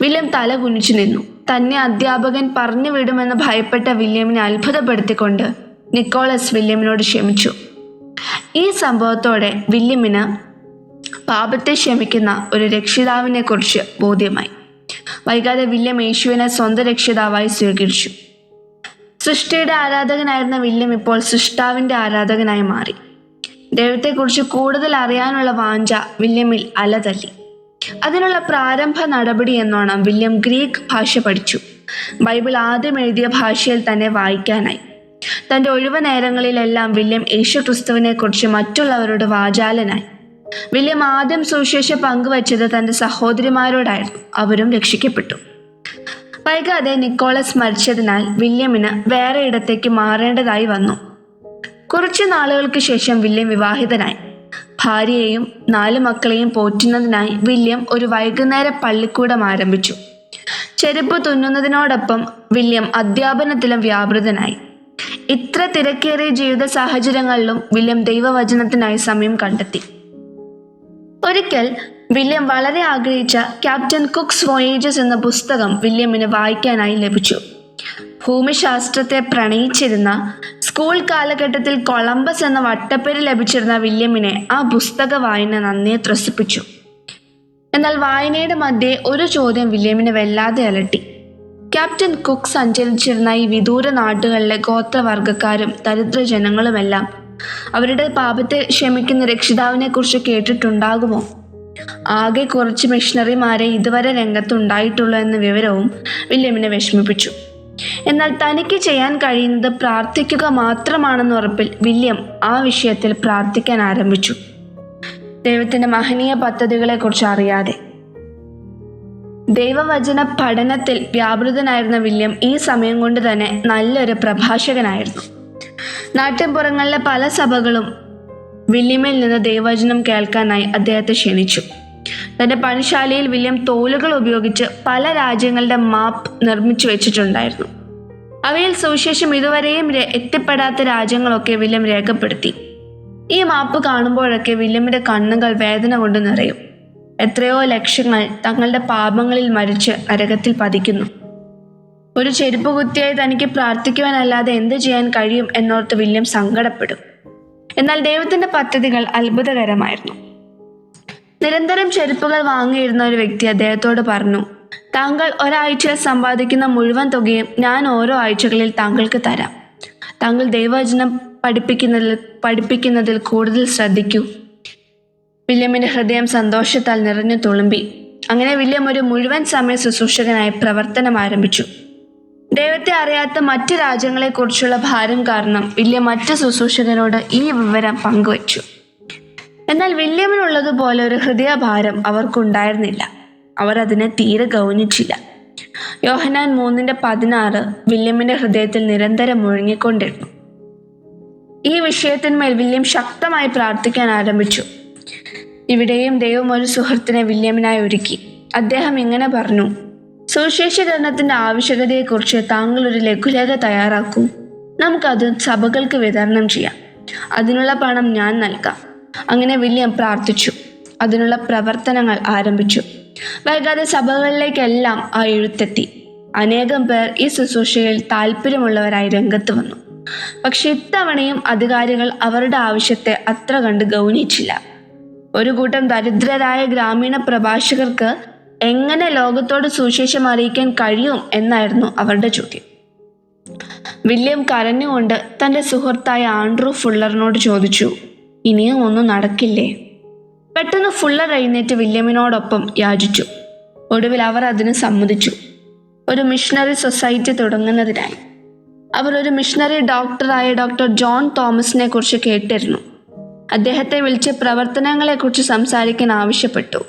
വില്യം തല കുനിച്ചു നിന്നു. തന്നെ അധ്യാപകൻ പറഞ്ഞു വിടുമെന്ന് ഭയപ്പെട്ട വില്യമിനെ അത്ഭുതപ്പെടുത്തിക്കൊണ്ട് നിക്കോളസ് വില്യമിനോട് ക്ഷമിച്ചു. ഈ സംഭവത്തോടെ വില്യമിന് പാപത്തെ ക്ഷമിക്കുന്ന ഒരു രക്ഷിതാവിനെ കുറിച്ച് ബോധ്യമായി. വൈകാതെ വില്യം യേശുവിനെ സ്വന്തം രക്ഷിതാവായി സ്വീകരിച്ചു. സൃഷ്ടിയുടെ ആരാധകനായിരുന്ന വില്യം ഇപ്പോൾ സൃഷ്ടാവിന്റെ ആരാധകനായി മാറി. ദൈവത്തെക്കുറിച്ച് കൂടുതൽ അറിയാനുള്ള വാഞ്ച വില്യമിൽ അലതല്ലി. അതിനുള്ള പ്രാരംഭ നടപടി എന്നോണം വില്യം ഗ്രീക്ക് ഭാഷ പഠിച്ചു. ബൈബിൾ ആദ്യം എഴുതിയ ഭാഷയിൽ തന്നെ വായിക്കാനായി. തൻ്റെ ഒഴിവ് നേരങ്ങളിലെല്ലാം വില്യം യേശുക്രിസ്തുവിനെ കുറിച്ച് മറ്റുള്ളവരോട് വാചാലനായി. വില്യം ആദ്യം സുവിശേഷം പങ്കുവച്ചത് തൻ്റെ സഹോദരിമാരോടായിരുന്നു. അവരും രക്ഷിക്കപ്പെട്ടു. വൈകാതെ നിക്കോളസ് മരിച്ചതിനാൽ വില്യമിന് വേറെ ഇടത്തേക്ക് മാറേണ്ടതായി വന്നു. കുറച്ചു നാളുകൾക്ക് ശേഷം വില്യം വിവാഹിതനായി. ഭാര്യയെയും 4 മക്കളെയും പോറ്റുന്നതിനായി വില്യം ഒരു വൈകുന്നേര പള്ളിക്കൂടം ആരംഭിച്ചു. ചെരുപ്പ് തുന്നുന്നതിനോടൊപ്പം വില്യം അധ്യാപനത്തിലും വ്യാപൃതനായി. ഇത്ര തിരക്കേറിയ ജീവിത സാഹചര്യങ്ങളിലും വില്യം ദൈവവചനത്തിനായി സമയം കണ്ടെത്തി. ഒരിക്കൽ വില്യം വളരെ ആഗ്രഹിച്ച ക്യാപ്റ്റൻ കുക്സ് വോയേജസ് എന്ന പുസ്തകം വില്യമിന് വായിക്കാനായി ലഭിച്ചു. ഭൂമിശാസ്ത്രത്തെ പ്രണയിച്ചിരുന്ന, സ്കൂൾ കാലഘട്ടത്തിൽ കൊളംബസ് എന്ന വട്ടപ്പേര് ലഭിച്ചിരുന്ന വില്യമിനെ ആ പുസ്തക വായന നന്നേ ത്രസിപ്പിച്ചു. എന്നാൽ വായനയുടെ മധ്യേ ഒരു ചോദ്യം വില്യമിനെ വല്ലാതെ അലട്ടി. ക്യാപ്റ്റൻ കുക്ക് സഞ്ചരിച്ചിരുന്ന ഈ വിദൂര നാടുകളിലെ ഗോത്രവർഗക്കാരും ദരിദ്രജനങ്ങളുമെല്ലാം അവരുടെ പാപത്തെ ക്ഷമിക്കുന്ന രക്ഷിതാവിനെ കുറിച്ച് കേട്ടിട്ടുണ്ടാകുമോ? ആകെ കുറച്ച് മിഷണറിമാരെ ഇതുവരെ രംഗത്തുണ്ടായിട്ടുള്ളൂ എന്ന വിവരവും വില്യമിനെ വിഷമിപ്പിച്ചു. എന്നാൽ തനിക്ക് ചെയ്യാൻ കഴിയുന്നത് പ്രാർത്ഥിക്കുക മാത്രമാണെന്ന ഉറപ്പിൽ വില്യം ആ വിഷയത്തിൽ പ്രാർത്ഥിക്കാൻ ആരംഭിച്ചു, ദൈവത്തിന്റെ മഹനീയ പദ്ധതികളെക്കുറിച്ച് അറിയാതെ. ദൈവവചന പഠനത്തിൽ വ്യാപൃതനായിരുന്ന വില്യം ഈ സമയം കൊണ്ട് തന്നെ നല്ലൊരു പ്രഭാഷകനായിരുന്നു. നാട്ടിൻപുറങ്ങളിലെ പല സഭകളും വില്യമിൽ നിന്ന് ദൈവവചനം കേൾക്കാനായി അദ്ദേഹത്തെ ക്ഷണിച്ചു. തന്റെ പണിശാലയിൽ വില്യം തോലുകൾ ഉപയോഗിച്ച് പല രാജ്യങ്ങളുടെ മാപ്പ് നിർമ്മിച്ചു വെച്ചിട്ടുണ്ടായിരുന്നു. അവയിൽ സുവിശേഷം ഇതുവരെയും എത്തിപ്പെടാത്ത രാജ്യങ്ങളൊക്കെ വില്യം രേഖപ്പെടുത്തി. ഈ മാപ്പ് കാണുമ്പോഴൊക്കെ വില്യമിന്റെ കണ്ണുകൾ വേദന കൊണ്ട് നിറയും. എത്രയോ ലക്ഷങ്ങൾ തങ്ങളുടെ പാപങ്ങളിൽ മരിച്ച് നരകത്തിൽ പതിക്കുന്നു. ഒരു ചെരുപ്പ് കുത്തിയായി തനിക്ക് പ്രാർത്ഥിക്കുവാനല്ലാതെ എന്ത് ചെയ്യാൻ കഴിയും എന്നോർത്ത് വില്യം സങ്കടപ്പെടും. എന്നാൽ ദൈവത്തിന്റെ പദ്ധതികൾ അത്ഭുതകരമായിരുന്നു. നിരന്തരം ചെരുപ്പുകൾ വാങ്ങിയിരുന്ന ഒരു വ്യക്തി അദ്ദേഹത്തോട് പറഞ്ഞു, താങ്കൾ ഒരാഴ്ചയിൽ സമ്പാദിക്കുന്ന മുഴുവൻ തുകയും ഞാൻ ഓരോ ആഴ്ചകളിൽ താങ്കൾക്ക് തരാം. താങ്കൾ ദൈവവചനം പഠിപ്പിക്കുന്നതിൽ കൂടുതൽ ശ്രദ്ധിക്കൂ. വില്യമിന്റെ ഹൃദയം സന്തോഷത്താൽ നിറഞ്ഞു തുളുമ്പി. അങ്ങനെ വില്യം ഒരു മുഴുവൻ സമയ ശുശ്രൂഷകനായി പ്രവർത്തനം ആരംഭിച്ചു. ദൈവത്തെ അറിയാത്ത മറ്റ് രാജ്യങ്ങളെക്കുറിച്ചുള്ള ഭാരം കാരണം വില്യം മറ്റ് ശുശ്രൂഷകരോട് ഈ വിവരം പങ്കുവച്ചു. എന്നാൽ വില്യമിനുള്ളതുപോലെ ഒരു ഹൃദയഭാരം അവർക്കുണ്ടായിരുന്നില്ല. അവർ അതിനെ തീരെ ഗൗനിച്ചില്ല. യോഹന്നാൻ 3:16 വില്യമിന്റെ ഹൃദയത്തിൽ നിരന്തരം മുഴങ്ങിക്കൊണ്ടിരുന്നു. ഈ വിഷയത്തിന്മേൽ വില്യം ശക്തമായി പ്രാർത്ഥിക്കാൻ ആരംഭിച്ചു. ഇവിടെയും ദൈവം ഒരു സുഹൃത്തിനെ വില്യമിനായി ഒരുക്കി. അദ്ദേഹം ഇങ്ങനെ പറഞ്ഞു, സുവിശേഷീകരണത്തിന്റെ ആവശ്യകതയെക്കുറിച്ച് താങ്കൾ ഒരു ലഘുലേഖ തയ്യാറാക്കൂ. നമുക്കത് സഭകൾക്ക് വിതരണം ചെയ്യാം. അതിനുള്ള പണം ഞാൻ നൽകാം. അങ്ങനെ വില്യം പ്രാർത്ഥിച്ചു. അതിനുള്ള പ്രവർത്തനങ്ങൾ ആരംഭിച്ചു. വൈകാതെ സഭകളിലേക്കെല്ലാം ആ എഴുത്തെത്തി. അനേകം പേർ ഈ ശുശ്രൂഷയിൽ താല്പര്യമുള്ളവരായി രംഗത്ത് വന്നു. പക്ഷെ ഇത്തവണയും അധികാരികൾ അവരുടെ ആവശ്യത്തെ അത്ര കണ്ട് ഗൗനിച്ചില്ല. ഒരു കൂട്ടം ദരിദ്രരായ ഗ്രാമീണ പ്രഭാഷകർക്ക് എങ്ങനെ ലോകത്തോട് സുവിശേഷം അറിയിക്കാൻ കഴിയും എന്നായിരുന്നു അവരുടെ ചോദ്യം. വില്യം കരഞ്ഞുകൊണ്ട് തൻ്റെ സുഹൃത്തായ ആൻഡ്രൂ ഫുള്ളറിനോട് ചോദിച്ചു, ഇനിയും ഒന്നും നടക്കില്ലേ? പെട്ടെന്ന് ഫുള്ളർ എഴുന്നേറ്റ് വില്യമിനോടൊപ്പം യാചിച്ചു. ഒടുവിൽ അവർ അതിന് സമ്മതിച്ചു. ഒരു മിഷണറി സൊസൈറ്റി തുടങ്ങുന്നതിനായി. അവർ ഒരു മിഷണറി ഡോക്ടറായ ഡോക്ടർ ജോൺ തോമസിനെ കുറിച്ച് കേട്ടിരുന്നു. അദ്ദേഹത്തെ വിളിച്ച് പ്രവർത്തനങ്ങളെക്കുറിച്ച് സംസാരിക്കാൻ ആവശ്യപ്പെട്ടു.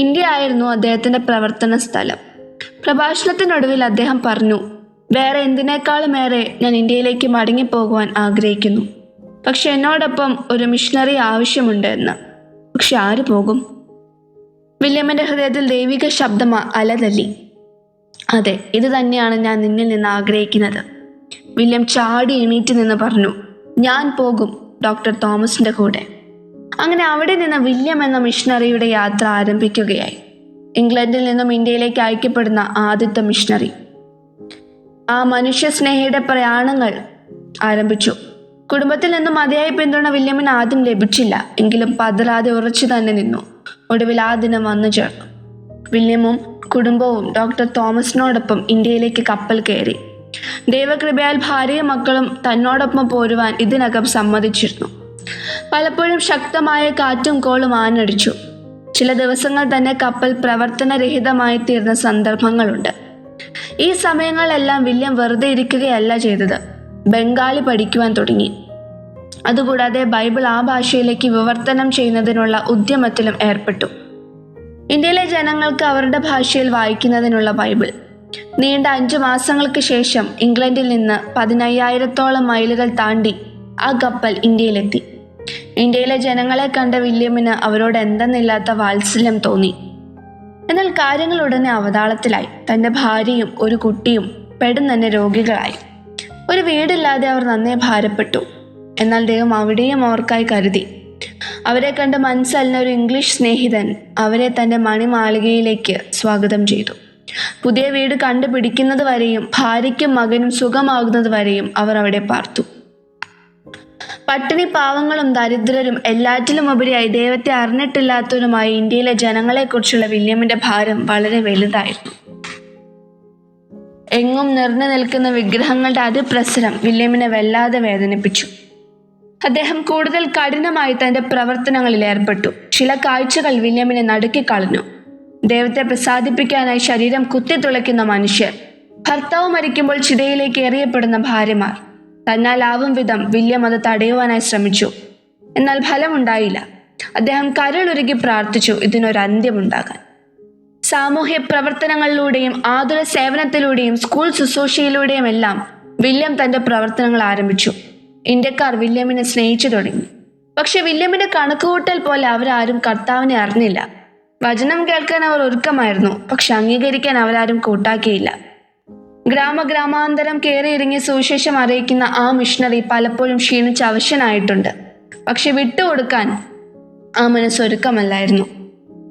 ഇന്ത്യ ആയിരുന്നു അദ്ദേഹത്തിന്റെ പ്രവർത്തന സ്ഥലം. പ്രഭാഷണത്തിനൊടുവിൽ അദ്ദേഹം പറഞ്ഞു, വേറെ എന്തിനേക്കാളുമേറെ ഞാൻ ഇന്ത്യയിലേക്ക് മടങ്ങിപ്പോകുവാൻ ആഗ്രഹിക്കുന്നു. പക്ഷെ എന്നോടൊപ്പം ഒരു മിഷണറി ആവശ്യമുണ്ട് എന്ന്. പക്ഷെ ആര് പോകും? വില്യമിന്റെ ഹൃദയത്തിൽ ദൈവിക ശബ്ദം അലതല്ലി. അതെ, ഇത് തന്നെയാണ് ഞാൻ നിന്നിൽ നിന്ന് ആഗ്രഹിക്കുന്നത്. വില്യം ചാടി എണീറ്റ് നിന്ന് പറഞ്ഞു, ഞാൻ പോകും ഡോക്ടർ തോമസിന്റെ കൂടെ. അങ്ങനെ അവിടെ നിന്ന് വില്യം എന്ന മിഷണറിയുടെ യാത്ര ആരംഭിക്കുകയായി. ഇംഗ്ലണ്ടിൽ നിന്നും ഇന്ത്യയിലേക്ക് അയക്കപ്പെടുന്ന ആദ്യത്തെ മിഷണറി. ആ മനുഷ്യസ്നേഹിയുടെ പ്രയാണങ്ങൾ ആരംഭിച്ചു. കുടുംബത്തിൽ നിന്നും മതിയായ പിന്തുണ വില്യമിന് ആദ്യം ലഭിച്ചില്ല. എങ്കിലും പതറാതെ ഉറച്ചു തന്നെ നിന്നു. ഒടുവിൽ ആ ദിനം വന്നു ചേർന്നു. വില്യമും കുടുംബവും ഡോക്ടർ തോമസിനോടൊപ്പം ഇന്ത്യയിലേക്ക് കപ്പൽ കയറി. ദൈവകൃപയാൽ ഭാര്യയും മക്കളും തന്നോടൊപ്പം പോരുവാൻ ഇതിനകം സമ്മതിച്ചിരുന്നു. പലപ്പോഴും ശക്തമായ കാറ്റും കോളും ആഞ്ഞടിച്ചു. ചില ദിവസങ്ങൾ തന്നെ കപ്പൽ പ്രവർത്തനരഹിതമായി തീർന്ന സന്ദർഭങ്ങളുണ്ട്. ഈ സമയങ്ങളെല്ലാം വില്യം വെറുതെ ഇരിക്കുകയല്ല ചെയ്തത്. ബംഗാളി പഠിക്കുവാൻ തുടങ്ങി. അതുകൂടാതെ ബൈബിൾ ആ ഭാഷയിലേക്ക് വിവർത്തനം ചെയ്യുന്നതിനുള്ള ഉദ്യമത്തിലും ഏർപ്പെട്ടു. ഇന്ത്യയിലെ ജനങ്ങൾക്ക് അവരുടെ ഭാഷയിൽ വായിക്കുന്നതിനുള്ള ബൈബിൾ. നീണ്ട 5 മാസങ്ങൾക്ക് ശേഷം ഇംഗ്ലണ്ടിൽ നിന്ന് 15,000-ഓളം മൈലുകൾ താണ്ടി ആ കപ്പൽ ഇന്ത്യയിലെത്തി. ഇന്ത്യയിലെ ജനങ്ങളെ കണ്ട വില്യമിന് അവരോട് എന്തെന്നില്ലാത്ത വാത്സല്യം തോന്നി. എന്നാൽ കാര്യങ്ങൾ ഉടനെ അവതാളത്തിലായി. തൻ്റെ ഭാര്യയും ഒരു കുട്ടിയും പെടുന്നന്നെ രോഗികളായി. ഒരു വീടില്ലാതെ അവർ നന്നേ ഭാരപ്പെട്ടു. എന്നാൽ ദൈവം അവിടെയും അവർക്കായി കരുതി. അവരെ കണ്ട് മനസ്സലിന ഒരു ഇംഗ്ലീഷ് സ്നേഹിതൻ അവരെ തൻ്റെ മണിമാളികയിലേക്ക് സ്വാഗതം ചെയ്തു. പുതിയ വീട് കണ്ടുപിടിക്കുന്നത് വരെയും ഭാര്യയ്ക്കും മകനും സുഖമാകുന്നത് വരെയും അവർ അവിടെ പാർത്തു. പട്ടിണി പാവങ്ങളും ദരിദ്രരും എല്ലാറ്റിലും ഉപരിയായി ദൈവത്തെ അറിഞ്ഞിട്ടില്ലാത്തവരുമായ ഇന്ത്യയിലെ ജനങ്ങളെക്കുറിച്ചുള്ള വില്യമിന്റെ ഭാരം വളരെ വലുതായിരുന്നു. എങ്ങും നിറഞ്ഞു നിൽക്കുന്ന വിഗ്രഹങ്ങളുടെ അതിപ്രസരം വില്യമിനെ വല്ലാതെ വേദനിപ്പിച്ചു. അദ്ദേഹം കൂടുതൽ കഠിനമായി തന്റെ പ്രവർത്തനങ്ങളിൽ ഏർപ്പെട്ടു. ചില കാഴ്ചകൾ വില്യമിനെ നടുക്കിക്കളഞ്ഞു. ദൈവത്തെ പ്രസാദിപ്പിക്കാനായി ശരീരം കുത്തിത്തുളയ്ക്കുന്ന മനുഷ്യർ, ഭർത്താവ് മരിക്കുമ്പോൾ ചിതയിലേക്ക് എറിയപ്പെടുന്ന ഭാര്യമാർ. തന്നാലാവും വിധം വില്യം അത് തടയുവാനായി ശ്രമിച്ചു. എന്നാൽ ഫലമുണ്ടായില്ല. അദ്ദേഹം കരളുരുകി പ്രാർത്ഥിച്ചു ഇതിനൊരന്ത്യമുണ്ടാകാൻ. സാമൂഹ്യ പ്രവർത്തനങ്ങളിലൂടെയും ആതുര സേവനത്തിലൂടെയും സ്കൂൾ ശുശ്രൂഷയിലൂടെയും എല്ലാം വില്യം തന്റെ പ്രവർത്തനങ്ങൾ ആരംഭിച്ചു. ഇന്ത്യക്കാർ വില്യമിനെ സ്നേഹിച്ചു തുടങ്ങി. പക്ഷെ വില്യമിന്റെ കണക്കുകൂട്ടൽ പോലെ അവരാരും കർത്താവിനെ അറിഞ്ഞില്ല. വചനം കേൾക്കാൻ അവർ ഒരുക്കമായിരുന്നു, പക്ഷെ അംഗീകരിക്കാൻ അവരാരും കൂട്ടാക്കിയില്ല. ഗ്രാമാന്തരം കയറിയിറങ്ങി സുവിശേഷം അറിയിക്കുന്ന ആ മിഷണറി പലപ്പോഴും ക്ഷീണിച്ച് അവശനായിട്ടുണ്ട്. പക്ഷെ വിട്ടുകൊടുക്കാൻ ആ മനസ്സൊരുക്കമല്ലായിരുന്നു.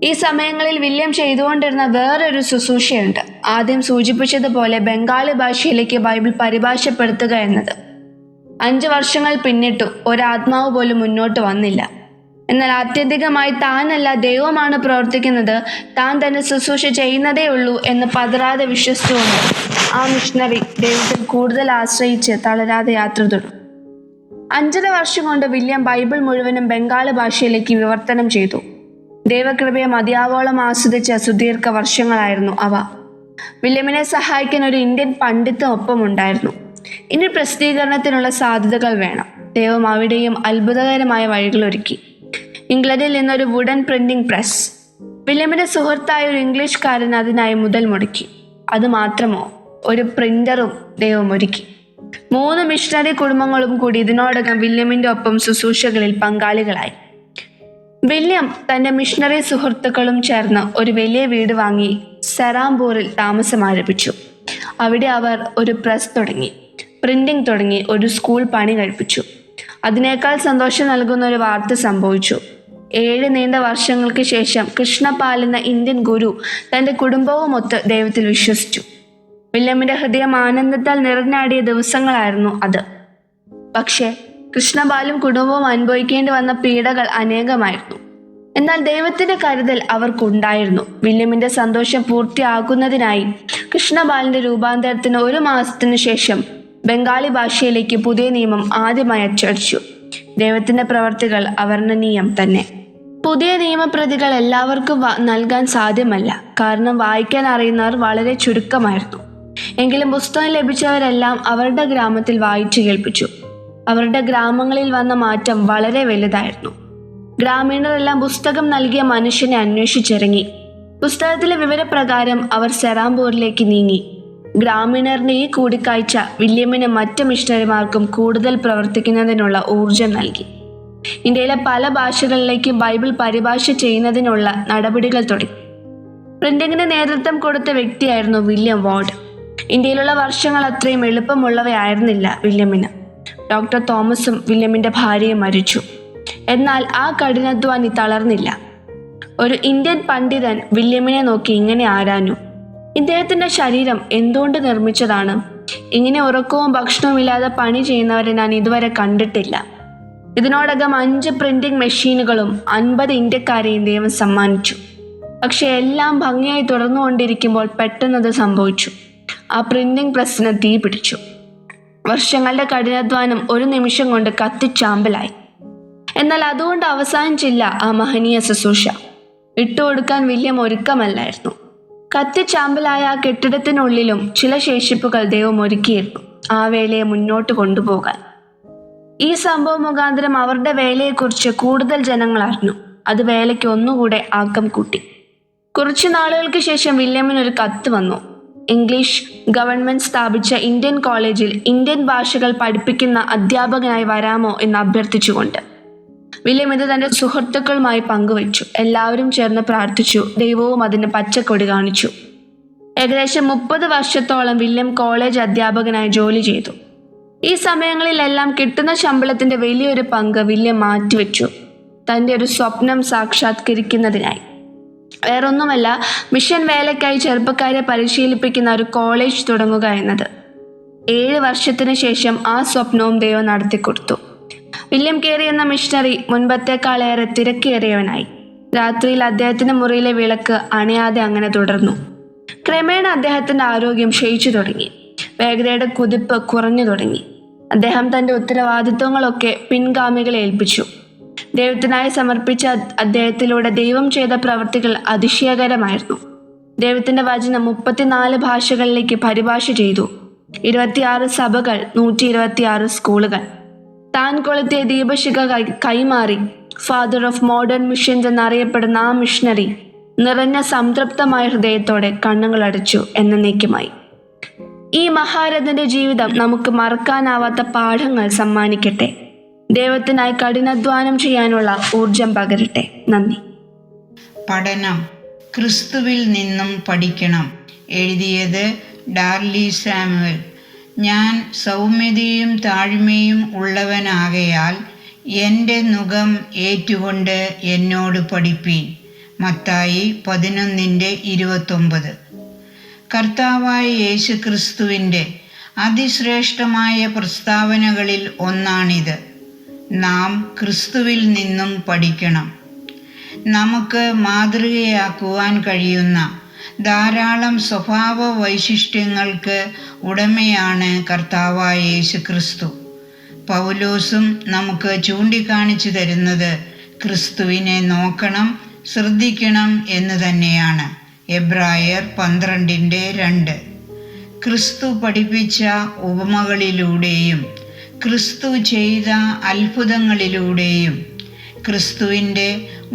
ഈ സമയങ്ങളിൽ വില്യം ചെയ്തുകൊണ്ടിരുന്ന വേറൊരു ശുശ്രൂഷയുണ്ട്. ആദ്യം സൂചിപ്പിച്ചതുപോലെ ബംഗാളി ഭാഷയിലേക്ക് ബൈബിൾ പരിഭാഷപ്പെടുത്തുക എന്നത്. 5 വർഷങ്ങൾ പിന്നിട്ടു, ഒരാത്മാവ് പോലും മുന്നോട്ട് വന്നില്ല. എന്നാൽ ആത്യന്തികമായി താനല്ല, ദൈവമാണ് പ്രവർത്തിക്കുന്നത്, താൻ തന്നെ ശുശ്രൂഷ ചെയ്യുന്നതേ ഉള്ളൂ എന്ന് പതറാതെ വിശ്വസിച്ചുകൊണ്ട് ആ മിഷണറി ദൈവത്തിൽ കൂടുതൽ ആശ്രയിച്ച് തളരാതെ യാത്ര തുടർന്നു. 5.5 വർഷം കൊണ്ട് വില്യം ബൈബിൾ മുഴുവനും ബംഗാളി ഭാഷയിലേക്ക് വിവർത്തനം ചെയ്തു. ദൈവകൃപയെ മതിയാവോളം ആസ്വദിച്ച സുദീർഘ വർഷങ്ങളായിരുന്നു അവ. വില്യമിനെ സഹായിക്കാൻ ഒരു ഇന്ത്യൻ പണ്ഡിതൻ ഒപ്പമുണ്ടായിരുന്നു. ഇനി പ്രസിദ്ധീകരണത്തിനുള്ള സാധ്യതകൾ വേണം. ദൈവം അവിടെയും അത്ഭുതകരമായ വഴികളൊരുക്കി. ഇംഗ്ലണ്ടിൽ നിന്നൊരു വുഡൻ പ്രിന്റിംഗ് പ്രസ്. വില്യമിന്റെ സുഹൃത്തായ ഒരു ഇംഗ്ലീഷുകാരൻ അതിനായി മുതൽ മുടക്കി. അതുമാത്രമോ, ഒരു പ്രിന്ററും ദൈവം ഒരുക്കി. 3 മിഷണറി കുടുംബങ്ങളും കൂടി ഇതിനോടകം വില്യമിന്റെ ഒപ്പം ശുശ്രൂഷകളിൽ പങ്കാളികളായി. വില്യം തന്റെ മിഷണറി സുഹൃത്തുക്കളും ചേർന്ന് ഒരു വലിയ വീട് വാങ്ങി സെറാംപൂരിൽ താമസം ആരംഭിച്ചു. അവിടെ അവർ ഒരു പ്രസ് തുടങ്ങി, പ്രിന്റിംഗ് തുടങ്ങി, ഒരു സ്കൂൾ പണി കഴിപ്പിച്ചു. അതിനേക്കാൾ സന്തോഷം നൽകുന്ന ഒരു വാർത്ത സംഭവിച്ചു. 7 നീണ്ട വർഷങ്ങൾക്ക് ശേഷം കൃഷ്ണപാൽ എന്ന ഇന്ത്യൻ ഗുരു തന്റെ കുടുംബവുമൊത്ത് ദൈവത്തിൽ വിശ്വസിച്ചു. വില്യമിന്റെ ഹൃദയം ആനന്ദത്താൽ നിറഞ്ഞാടിയ ദിവസങ്ങളായിരുന്നു അത്. പക്ഷേ കൃഷ്ണപാലും കുടുംബവും അനുഭവിക്കേണ്ടി വന്ന പീഡകൾ അനേകമായിരുന്നു. എന്നാൽ ദൈവത്തിന്റെ കരുതൽ അവർക്കുണ്ടായിരുന്നു. വില്യമിന്റെ സന്തോഷം പൂർത്തിയാക്കുന്നതിനായി കൃഷ്ണപാലിന്റെ രൂപാന്തരത്തിന് 1 മാസത്തിനു ശേഷം ബംഗാളി ഭാഷയിലേക്ക് പുതിയ നിയമം ആദ്യമായി അച്ചടിച്ചു. ദൈവത്തിന്റെ പ്രവർത്തികൾ അവർണ്ണനീയം തന്നെ. പുതിയ നിയമപ്രതികൾ എല്ലാവർക്കും നൽകാൻ സാധ്യമല്ല, കാരണം വായിക്കാൻ അറിയുന്നവർ വളരെ ചുരുക്കമായിരുന്നു. എങ്കിലും പുസ്തകം ലഭിച്ചവരെല്ലാം അവരുടെ ഗ്രാമത്തിൽ വായിച്ചു കേൾപ്പിച്ചു. അവരുടെ ഗ്രാമങ്ങളിൽ വന്ന മാറ്റം വളരെ വലുതായിരുന്നു. ഗ്രാമീണരെല്ലാം പുസ്തകം നൽകിയ മനുഷ്യനെ അന്വേഷിച്ചിറങ്ങി. പുസ്തകത്തിലെ വിവരപ്രകാരം അവർ സെറാംപൂരിലേക്ക് നീങ്ങി. ഗ്രാമീണരുടെ ഈ കൂടിക്കാഴ്ച വില്യമിനും മറ്റ് മിഷണറിമാർക്കും കൂടുതൽ പ്രവർത്തിക്കുന്നതിനുള്ള ഊർജം നൽകി. ഇന്ത്യയിലെ പല ഭാഷകളിലേക്ക് ബൈബിൾ പരിഭാഷ ചെയ്യുന്നതിനുള്ള നടപടികൾ തുടങ്ങി. പ്രിന്റിങ്ങിന് നേതൃത്വം കൊടുത്ത വ്യക്തിയായിരുന്നു വില്യം വാർഡ്. ഇന്ത്യയിലുള്ള വർഷങ്ങൾ അത്രയും എളുപ്പമുള്ളവയായിരുന്നില്ല വില്യമിന്. ഡോക്ടർ തോമസും വില്യമിന്റെ ഭാര്യയും മരിച്ചു. എന്നാൽ ആ കഠിനാധ്വാനി തളർന്നില്ല. ഒരു ഇന്ത്യൻ പണ്ഡിതൻ വില്യമിനെ നോക്കി ഇങ്ങനെ ആരാഞ്ഞു: ഇദ്ദേഹത്തിന്റെ ശരീരം എന്തുകൊണ്ട് നിർമ്മിച്ചതാണ്? ഇങ്ങനെ ഉറക്കവും ഭക്ഷണവും ഇല്ലാതെ പണി ചെയ്യുന്നവരെ ഞാൻ ഇതുവരെ കണ്ടിട്ടില്ല. ഇതിനോടകം 5 പ്രിന്റിംഗ് മെഷീനുകളും 50 ഇന്ത്യക്കാരെയും ദൈവം സമ്മാനിച്ചു. പക്ഷെ എല്ലാം ഭംഗിയായി തുടർന്നുകൊണ്ടിരിക്കുമ്പോൾ പെട്ടെന്നത് സംഭവിച്ചു. ആ പ്രിന്റിംഗ് പ്രസ്സിന് തീ പിടിച്ചു. വർഷങ്ങളുടെ കഠിനാധ്വാനം ഒരു നിമിഷം കൊണ്ട് കത്തിച്ചാമ്പലായി. എന്നാൽ അതുകൊണ്ട് അവസാനിച്ചില്ല ആ മഹനീയ ശുശ്രൂഷ. വിട്ടുകൊടുക്കാൻ വില്യം ഒരുക്കമല്ലായിരുന്നു. കത്തിച്ചാമ്പലായ ആ കെട്ടിടത്തിനുള്ളിലും ചില ശേഷിപ്പുകൾ ദൈവം ഒരുക്കിയിരുന്നു ആ വേലയെ മുന്നോട്ട് കൊണ്ടുപോകാൻ. ഈ സംഭവം മുഖാന്തരം അവരുടെ വേലയെക്കുറിച്ച് കൂടുതൽ ജനങ്ങൾ അറിഞ്ഞു. അത് വേലയ്ക്ക് ഒന്നുകൂടെ ആക്കം കൂട്ടി. കുറച്ചു നാളുകൾക്ക് ശേഷം വില്യമിനൊരു കത്ത് വന്നു. ഇംഗ്ലീഷ് ഗവൺമെന്റ് സ്ഥാപിച്ച ഇന്ത്യൻ കോളേജിൽ ഇന്ത്യൻ ഭാഷകൾ പഠിപ്പിക്കുന്ന അധ്യാപകനായി വരാമോ എന്ന് അഭ്യർത്ഥിച്ചുകൊണ്ട്. വില്യം ഇത് തന്റെ സുഹൃത്തുക്കളുമായി പങ്കുവച്ചു. എല്ലാവരും ചേർന്ന് പ്രാർത്ഥിച്ചു. ദൈവവും അതിന് പച്ചക്കൊടി കാണിച്ചു. ഏകദേശം 30 വർഷത്തോളം വില്യം കോളേജ് അധ്യാപകനായി ജോലി ചെയ്തു. ഈ സമയങ്ങളിലെല്ലാം കിട്ടുന്ന ശമ്പളത്തിന്റെ വലിയൊരു പങ്ക് വില്യം മാറ്റിവെച്ചു തന്റെ ഒരു സ്വപ്നം സാക്ഷാത്കരിക്കുന്നതിനായി. വേറൊന്നുമല്ല, മിഷൻ വേലയ്ക്കായി ചെറുപ്പക്കാരെ പരിശീലിപ്പിക്കുന്ന ഒരു കോളേജ് തുടങ്ങുക എന്നത്. 7 വർഷത്തിന് ശേഷം ആ സ്വപ്നവും ദൈവം നടത്തിക്കൊടുത്തു. വില്യം കേറി എന്ന മിഷണറി മുൻപത്തേക്കാളേറെ തിരക്കേറിയവനായി. രാത്രിയിൽ അദ്ദേഹത്തിന്റെ മുറിയിലെ വിളക്ക് അണയാതെ അങ്ങനെ തുടർന്നു. ക്രമേണ അദ്ദേഹത്തിന്റെ ആരോഗ്യം ക്ഷയിച്ചു തുടങ്ങി. വേഗതയുടെ കുതിപ്പ് കുറഞ്ഞു തുടങ്ങി. അദ്ദേഹം തന്റെ ഉത്തരവാദിത്വങ്ങളൊക്കെ പിൻഗാമികളെ ഏൽപ്പിച്ചു. ദൈവത്തിനായി സമർപ്പിച്ച അദ്ദേഹത്തിലൂടെ ദൈവം ചെയ്ത പ്രവൃത്തികൾ അതിശയകരമായിരുന്നു. ദൈവത്തിന്റെ വചനം 34 ഭാഷകളിലേക്ക് പരിഭാഷ ചെയ്തു. 26 സഭകൾ, 126 സ്കൂളുകൾ. താൻ കൊളുത്തിയ ദീപശിഖ കൈമാറി ഫാദർ ഓഫ് മോഡേൺ മിഷൻസ് എന്നറിയപ്പെടുന്ന ആ മിഷണറി നിറഞ്ഞ സംതൃപ്തമായ ഹൃദയത്തോടെ കണ്ണുകളടച്ചു എന്നേക്കുമായി. ഈ മഹാരഥന്റെ ജീവിതം നമുക്ക് മറക്കാനാവാത്ത പാഠങ്ങൾ സമ്മാനിക്കട്ടെ. ദൈവത്തിനായി കഠിനാധ്വാനം ചെയ്യാനുള്ള ഊർജം പകരട്ടെ. നന്ദി.
പഠനം ക്രിസ്തുവിൽ നിന്നും പഠിക്കണം. എഴുതിയത് ഡാർലി സാമുവൽ. ഞാൻ സൗമ്യതയും താഴ്മയും ഉള്ളവനാകയാൽ എൻ്റെ നുകം ഏറ്റുകൊണ്ട് എന്നോട് പഠിപ്പീൻ. മത്തായി 11:29. കർത്താവായ യേശു ക്രിസ്തുവിൻ്റെ അതിശ്രേഷ്ഠമായ പ്രസ്താവനകളിൽ ഒന്നാണിത്. നാം ക്രിസ്തുവിൽ നിന്നും പഠിക്കണം. നമുക്ക് മാതൃകയാക്കുവാൻ കഴിയുന്ന ധാരാളം സ്വഭാവ വൈശിഷ്ട്യങ്ങൾക്ക് ഉടമയാണ് കർത്താവായ യേശു ക്രിസ്തു. പൗലോസും നമുക്ക് ചൂണ്ടിക്കാണിച്ചു തരുന്നത് ക്രിസ്തുവിനെ നോക്കണം, ശ്രദ്ധിക്കണം എന്ന് തന്നെയാണ്. എബ്രായർ 12:2. ക്രിസ്തു പഠിപ്പിച്ച ഉപമകളിലൂടെയും ക്രിസ്തു ചെയ്ത അത്ഭുതങ്ങളിലൂടെയും ക്രിസ്തുവിൻ്റെ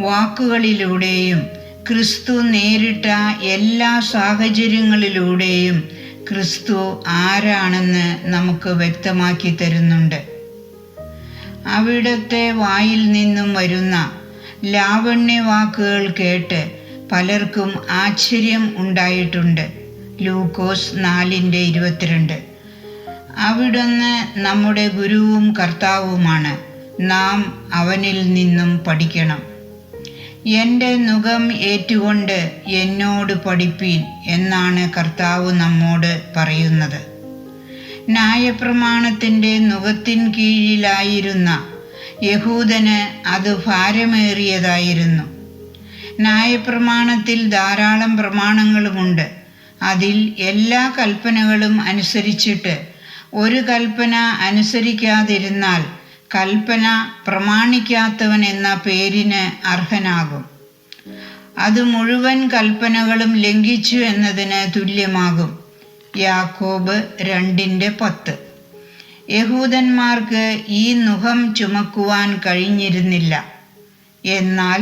വാക്കുകളിലൂടെയും ക്രിസ്തു നേരിട്ട എല്ലാ സാഹചര്യങ്ങളിലൂടെയും ക്രിസ്തു ആരാണെന്ന് നമുക്ക് വ്യക്തമാക്കി തരുന്നുണ്ട്. അവിടുത്തെ വായിൽ നിന്നും വരുന്ന ലാവണ്യവാക്കുകൾ കേട്ട് പലർക്കും ആശ്ചര്യം ഉണ്ടായിട്ടുണ്ട്. ലൂക്കോസ് 4:22. അവിടുന്ന് നമ്മുടെ ഗുരുവും കർത്താവുമാണ്. നാം അവനിൽ നിന്നും പഠിക്കണം. എൻ്റെ നുകം ഏറ്റുകൊണ്ട് എന്നോട് പഠിപ്പീൻ എന്നാണ് കർത്താവ് നമ്മോട് പറയുന്നത്. ന്യായപ്രമാണത്തിൻ്റെ നുകത്തിൻ കീഴിലായിരുന്ന യഹൂദന് അത് ഭാരമേറിയതായിരുന്നു. ന്യായപ്രമാണത്തിൽ ധാരാളം പ്രമാണങ്ങളുമുണ്ട്. അതിൽ എല്ലാ കൽപ്പനകളും അനുസരിച്ചിട്ട് ഒരു കൽപ്പന അനുസരിക്കാതിരുന്നാൽ കൽപ്പന പ്രമാണിക്കാത്തവൻ എന്ന പേരിന് അർഹനാകും. അത് മുഴുവൻ കൽപ്പനകളും ലംഘിച്ചു എന്നതിന് തുല്യമാകും. യാക്കോബ് 2:10. യഹൂദന്മാർക്ക് ഈ നുകം ചുമക്കുവാൻ കഴിഞ്ഞിരുന്നില്ല. എന്നാൽ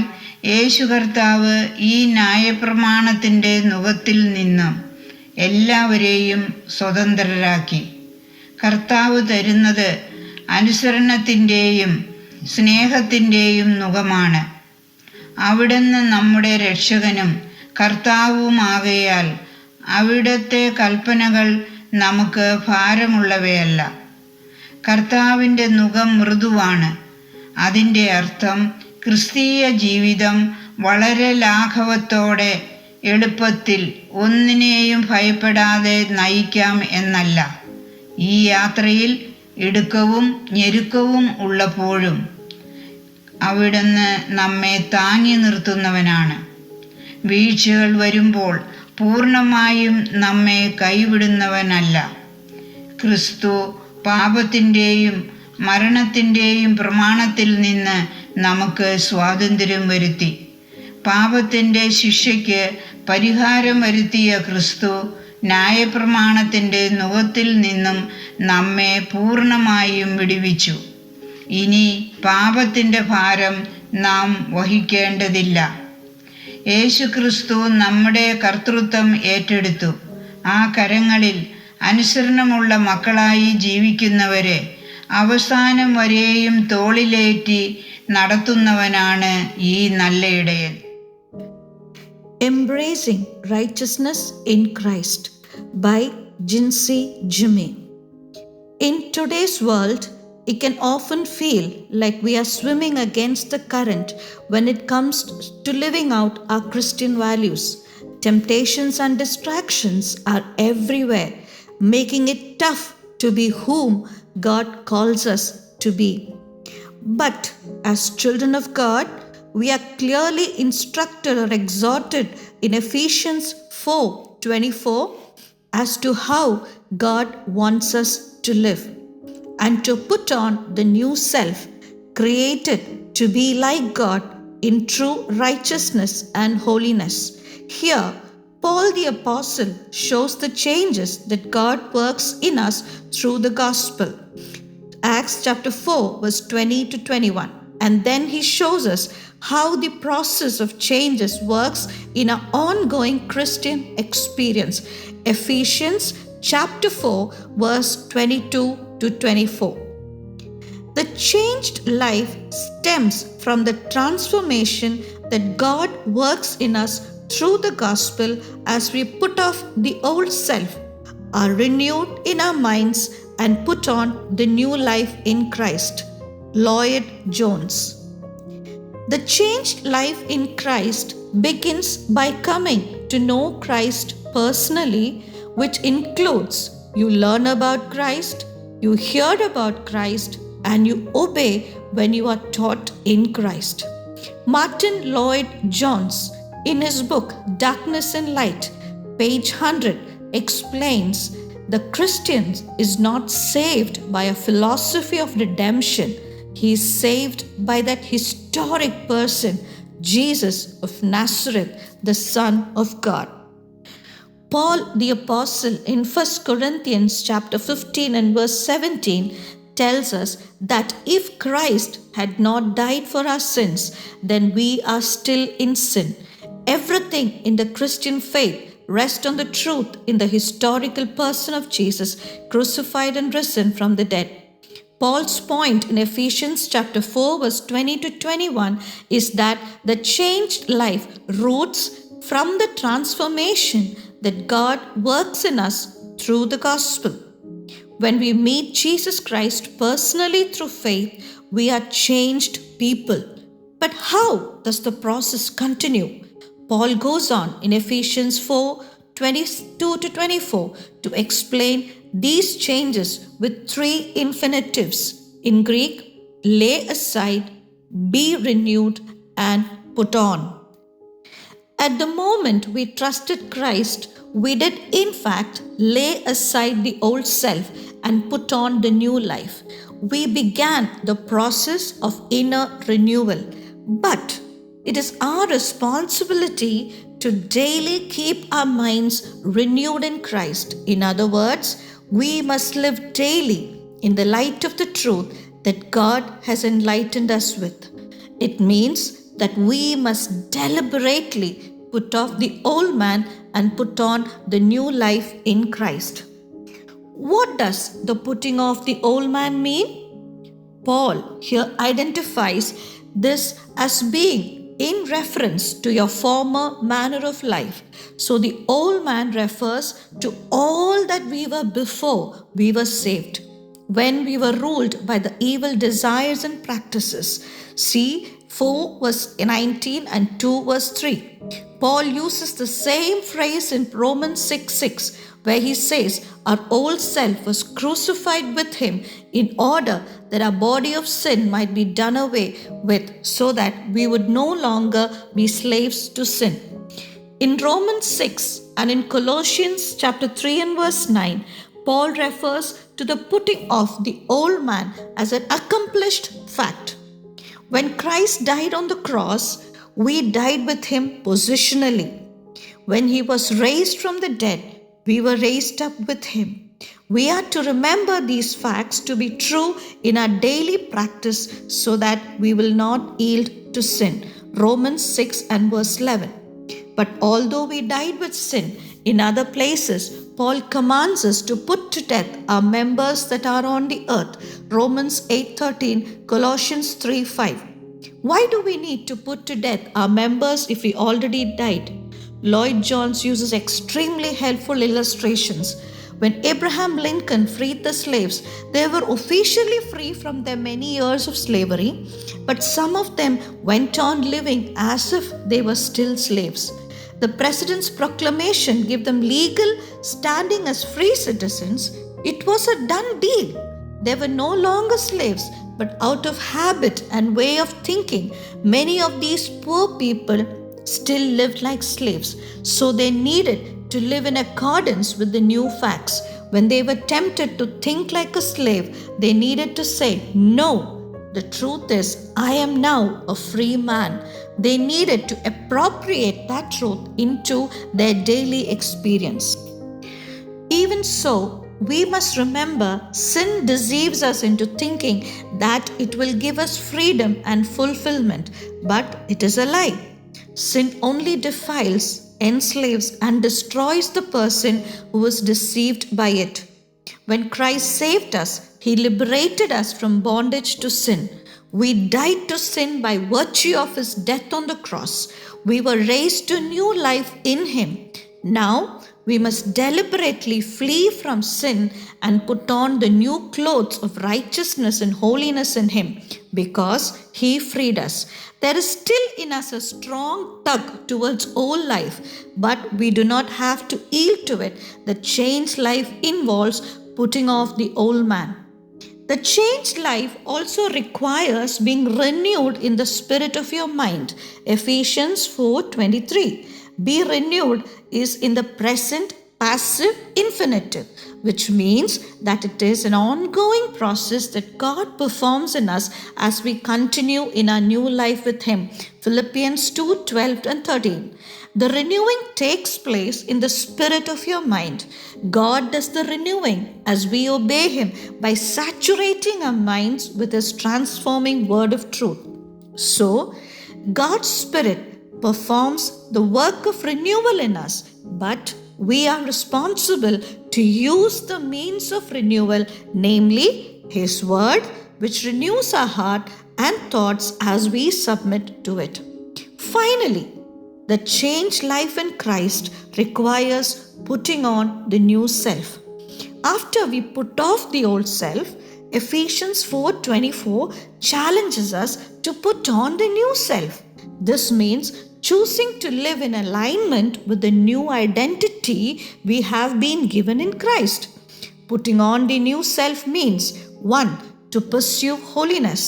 യേശു കർത്താവ് ഈ ന്യായപ്രമാണത്തിൻ്റെ നുകത്തിൽ നിന്നും എല്ലാവരെയും സ്വതന്ത്രരാക്കി. കർത്താവ് തരുന്നത് അനുസരണത്തിൻ്റെയും സ്നേഹത്തിൻ്റെയും നുകമാണ്. അവിടുന്ന് നമ്മുടെ രക്ഷകനും കർത്താവുമാകയാൽ അവിടുത്തെ കൽപ്പനകൾ നമുക്ക് ഭാരമുള്ളവയല്ല. കർത്താവിൻ്റെ നുകം മൃദുവാണ്. അതിൻ്റെ അർത്ഥം ക്രിസ്തീയ ജീവിതം വളരെ ലാഘവത്തോടെ എളുപ്പത്തിൽ ഒന്നിനെയും ഭയപ്പെടാതെ നയിക്കാം എന്നല്ല. ഈ യാത്രയിൽ ഇടുക്കവും ഞെരുക്കവും ഉള്ളപ്പോഴും അവിടുന്ന് നമ്മെ താങ്ങി നിർത്തുന്നവനാണ്. വീഴ്ചകൾ വരുമ്പോൾ പൂർണ്ണമായും നമ്മെ കൈവിടുന്നവനല്ല. ക്രിസ്തു പാപത്തിൻ്റെയും മരണത്തിൻ്റെയും പ്രമാണത്തിൽ നിന്ന് നമുക്ക് സ്വാതന്ത്ര്യം വരുത്തി. പാപത്തിൻ്റെ ശിക്ഷയ്ക്ക് പരിഹാരം വരുത്തിയ ക്രിസ്തു ന്യായപ്രമാണത്തിൻ്റെ നുകത്തിൽ നിന്നും നമ്മെ പൂർണ്ണമായും വിടുവിച്ചു. ഇനി പാപത്തിൻ്റെ ഭാരം നാം വഹിക്കേണ്ടതില്ല. യേശു ക്രിസ്തു നമ്മുടെ കർത്തൃത്വം ഏറ്റെടുത്തു. ആ കരങ്ങളിൽ അനുസരണമുള്ള മക്കളായി ജീവിക്കുന്നവരെ അവസാനം വരെയും തോളിലേറ്റി നടത്തുന്നവനാണ് ഈ നല്ല ഇടയൻ.
Embracing Righteousness in Christ by Jinsey Jimmy. In today's world, it can often feel like we are swimming against the current when it comes to living out our Christian values. Temptations and distractions are everywhere, making it tough to be whom God calls us to be. But as children of God, we are clearly instructed or exhorted in Ephesians 4:24 as to how God wants us to live, and to put on the new self, created to be like God in true righteousness and holiness. Here, Paul the Apostle shows the changes that God works in us through the gospel. Acts chapter 4 verse 20-21. And then he shows us how the process of changes works in our ongoing Christian experience. Ephesians chapter 4 verse 22-24. The changed life stems from the transformation that God works in us through the gospel as we put off the old self, are renewed in our minds, and put on the new life in Christ. Lloyd Jones. The changed life in Christ begins by coming to know Christ personally, which includes you learn about Christ, you hear about Christ, and you obey when you are taught in Christ. Martin Lloyd Jones, in his book Darkness and Light, page 100, explains the Christian is not saved by a philosophy of redemption. He is saved by that historic person, Jesus of Nazareth, the Son of God. Paul the Apostle in 1 Corinthians chapter 15 and verse 17 tells us that if Christ had not died for our sins, then we are still in sin. Everything in the Christian faith rests on the truth in the historical person of Jesus, crucified and risen from the dead. Paul's point in Ephesians chapter 4 verse 20 to 21 is that the changed life roots from the transformation that God works in us through the gospel. When we meet Jesus Christ personally through faith, we are changed people. But how does the process continue? Paul goes on in Ephesians 4:22 to 24 to explain these changes with three infinitives. In Greek, lay aside, be renewed, and put on. At the moment we trusted Christ, we did in fact lay aside the old self and put on the new life. We began the process of inner renewal. But it is our responsibility to daily keep our minds renewed in Christ. In other words, we must live daily in the light of the truth that God has enlightened us with. It means that we must deliberately put off the old man and put on the new life in Christ. What does the putting off the old man mean? Paul here identifies this as being in reference to your former manner of life. So the old man refers to all that we were before we were saved, when we were ruled by the evil desires and practices. See 4 verse 19 and 2 verse 3. Paul uses the same phrase in Romans 6:6, where he says our old self was crucified with him in order that our body of sin might be done away with, so that we would no longer be slaves to sin. In Romans 6 and in Colossians chapter 3 and verse 9, Paul refers to the putting off the old man as an accomplished fact. When Christ died on the cross, we died with him positionally. When he was raised from the dead, we were raised up with him. We are to remember these facts to be true in our daily practice so that we will not yield to sin. Romans 6 and verse 11. But although we died with sin in other places, Paul commands us to put to death our members that are on the earth. Romans 8:13, Colossians 3:5. Why do we need to put to death our members if we already died? Lloyd Jones uses extremely helpful illustrations. When Abraham Lincoln freed the slaves, they were officially free from their many years of slavery, but some of them went on living as if they were still slaves. The president's proclamation gave them legal standing as free citizens. It was a done deal. They were no longer slaves, but out of habit and way of thinking, many of these poor people still lived like slaves. So they needed to live in accordance with the new facts. When they were tempted to think like a slave, they needed to say, "No, the truth is, I am now a free man." They needed to appropriate that truth into their daily experience. Even so, we must remember sin deceives us into thinking that it will give us freedom and fulfillment, but it is a lie. Sin only defiles, enslaves, and destroys the person who is deceived by it. When Christ saved us, he liberated us from bondage to sin. We died to sin by virtue of his death on the cross. We were raised to new life in him. Now we must deliberately flee from sin and put on the new clothes of righteousness and holiness in him, because he freed us. There is still in us a strong tug towards old life, but we do not have to yield to it. The changed life involves putting off the old man. The changed life also requires being renewed in the spirit of your mind. Ephesians 4:23. Be renewed is in the present passive infinitive, which means that it is an ongoing process that God performs in us as we continue in our new life with him. Philippians 2:12 and 13. The renewing takes place in the spirit of your mind. God does the renewing as we obey him by saturating our minds with his transforming word of truth. So, God's spirit performs the work of renewal in us, but we are responsible to use the means of renewal, namely his word, which renews our heart and thoughts as we submit to it. Finally, the changed life in Christ requires putting on the new self. After we put off the old self, Ephesians 4:24 challenges us to put on the new self. This means choosing to live in alignment with the new identity we have been given in Christ. Putting on the new self means 1. To pursue holiness.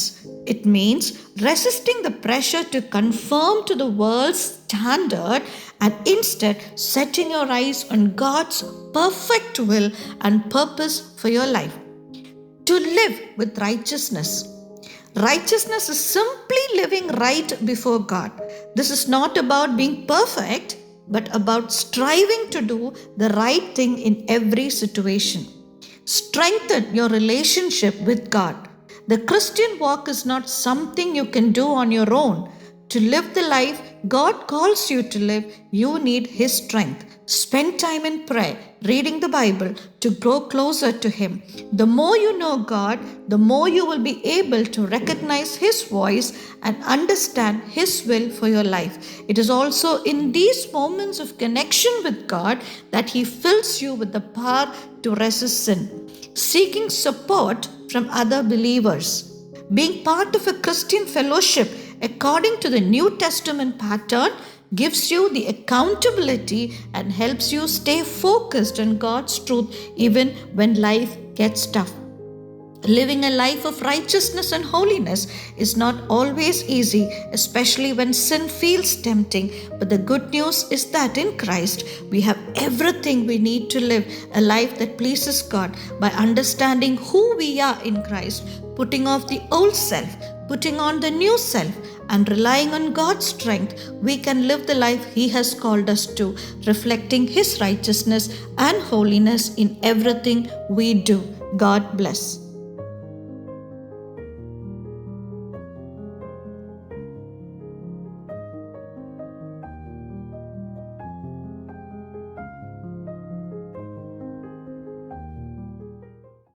It means resisting the pressure to conform to the world's standard and instead setting your eyes on God's perfect will and purpose for your life. To live with righteousness. Righteousness is simply living right before God. This is not about being perfect, but about striving to do the right thing in every situation. Strengthen your relationship with God. The Christian walk is not something you can do on your own. To live the life God calls you to live, you need his strength. Spend time in prayer, reading the Bible to grow closer to him. The more you know God, the more you will be able to recognize his voice and understand his will for your life. It is also in these moments of connection with God that he fills you with the power to resist sin. Seeking support from other believers. Being part of a Christian fellowship according to the New Testament pattern gives you the accountability and helps you stay focused on God's truth even when life gets tough. Living a life of righteousness and holiness is not always easy, especially when sin feels tempting. But the good news is that in Christ, we have everything we need to live a life that pleases God. By understanding who we are in Christ, putting off the old self, putting on the new self, and relying on God's strength, we can live the life he has called us to, reflecting his righteousness and holiness in everything we do. God bless.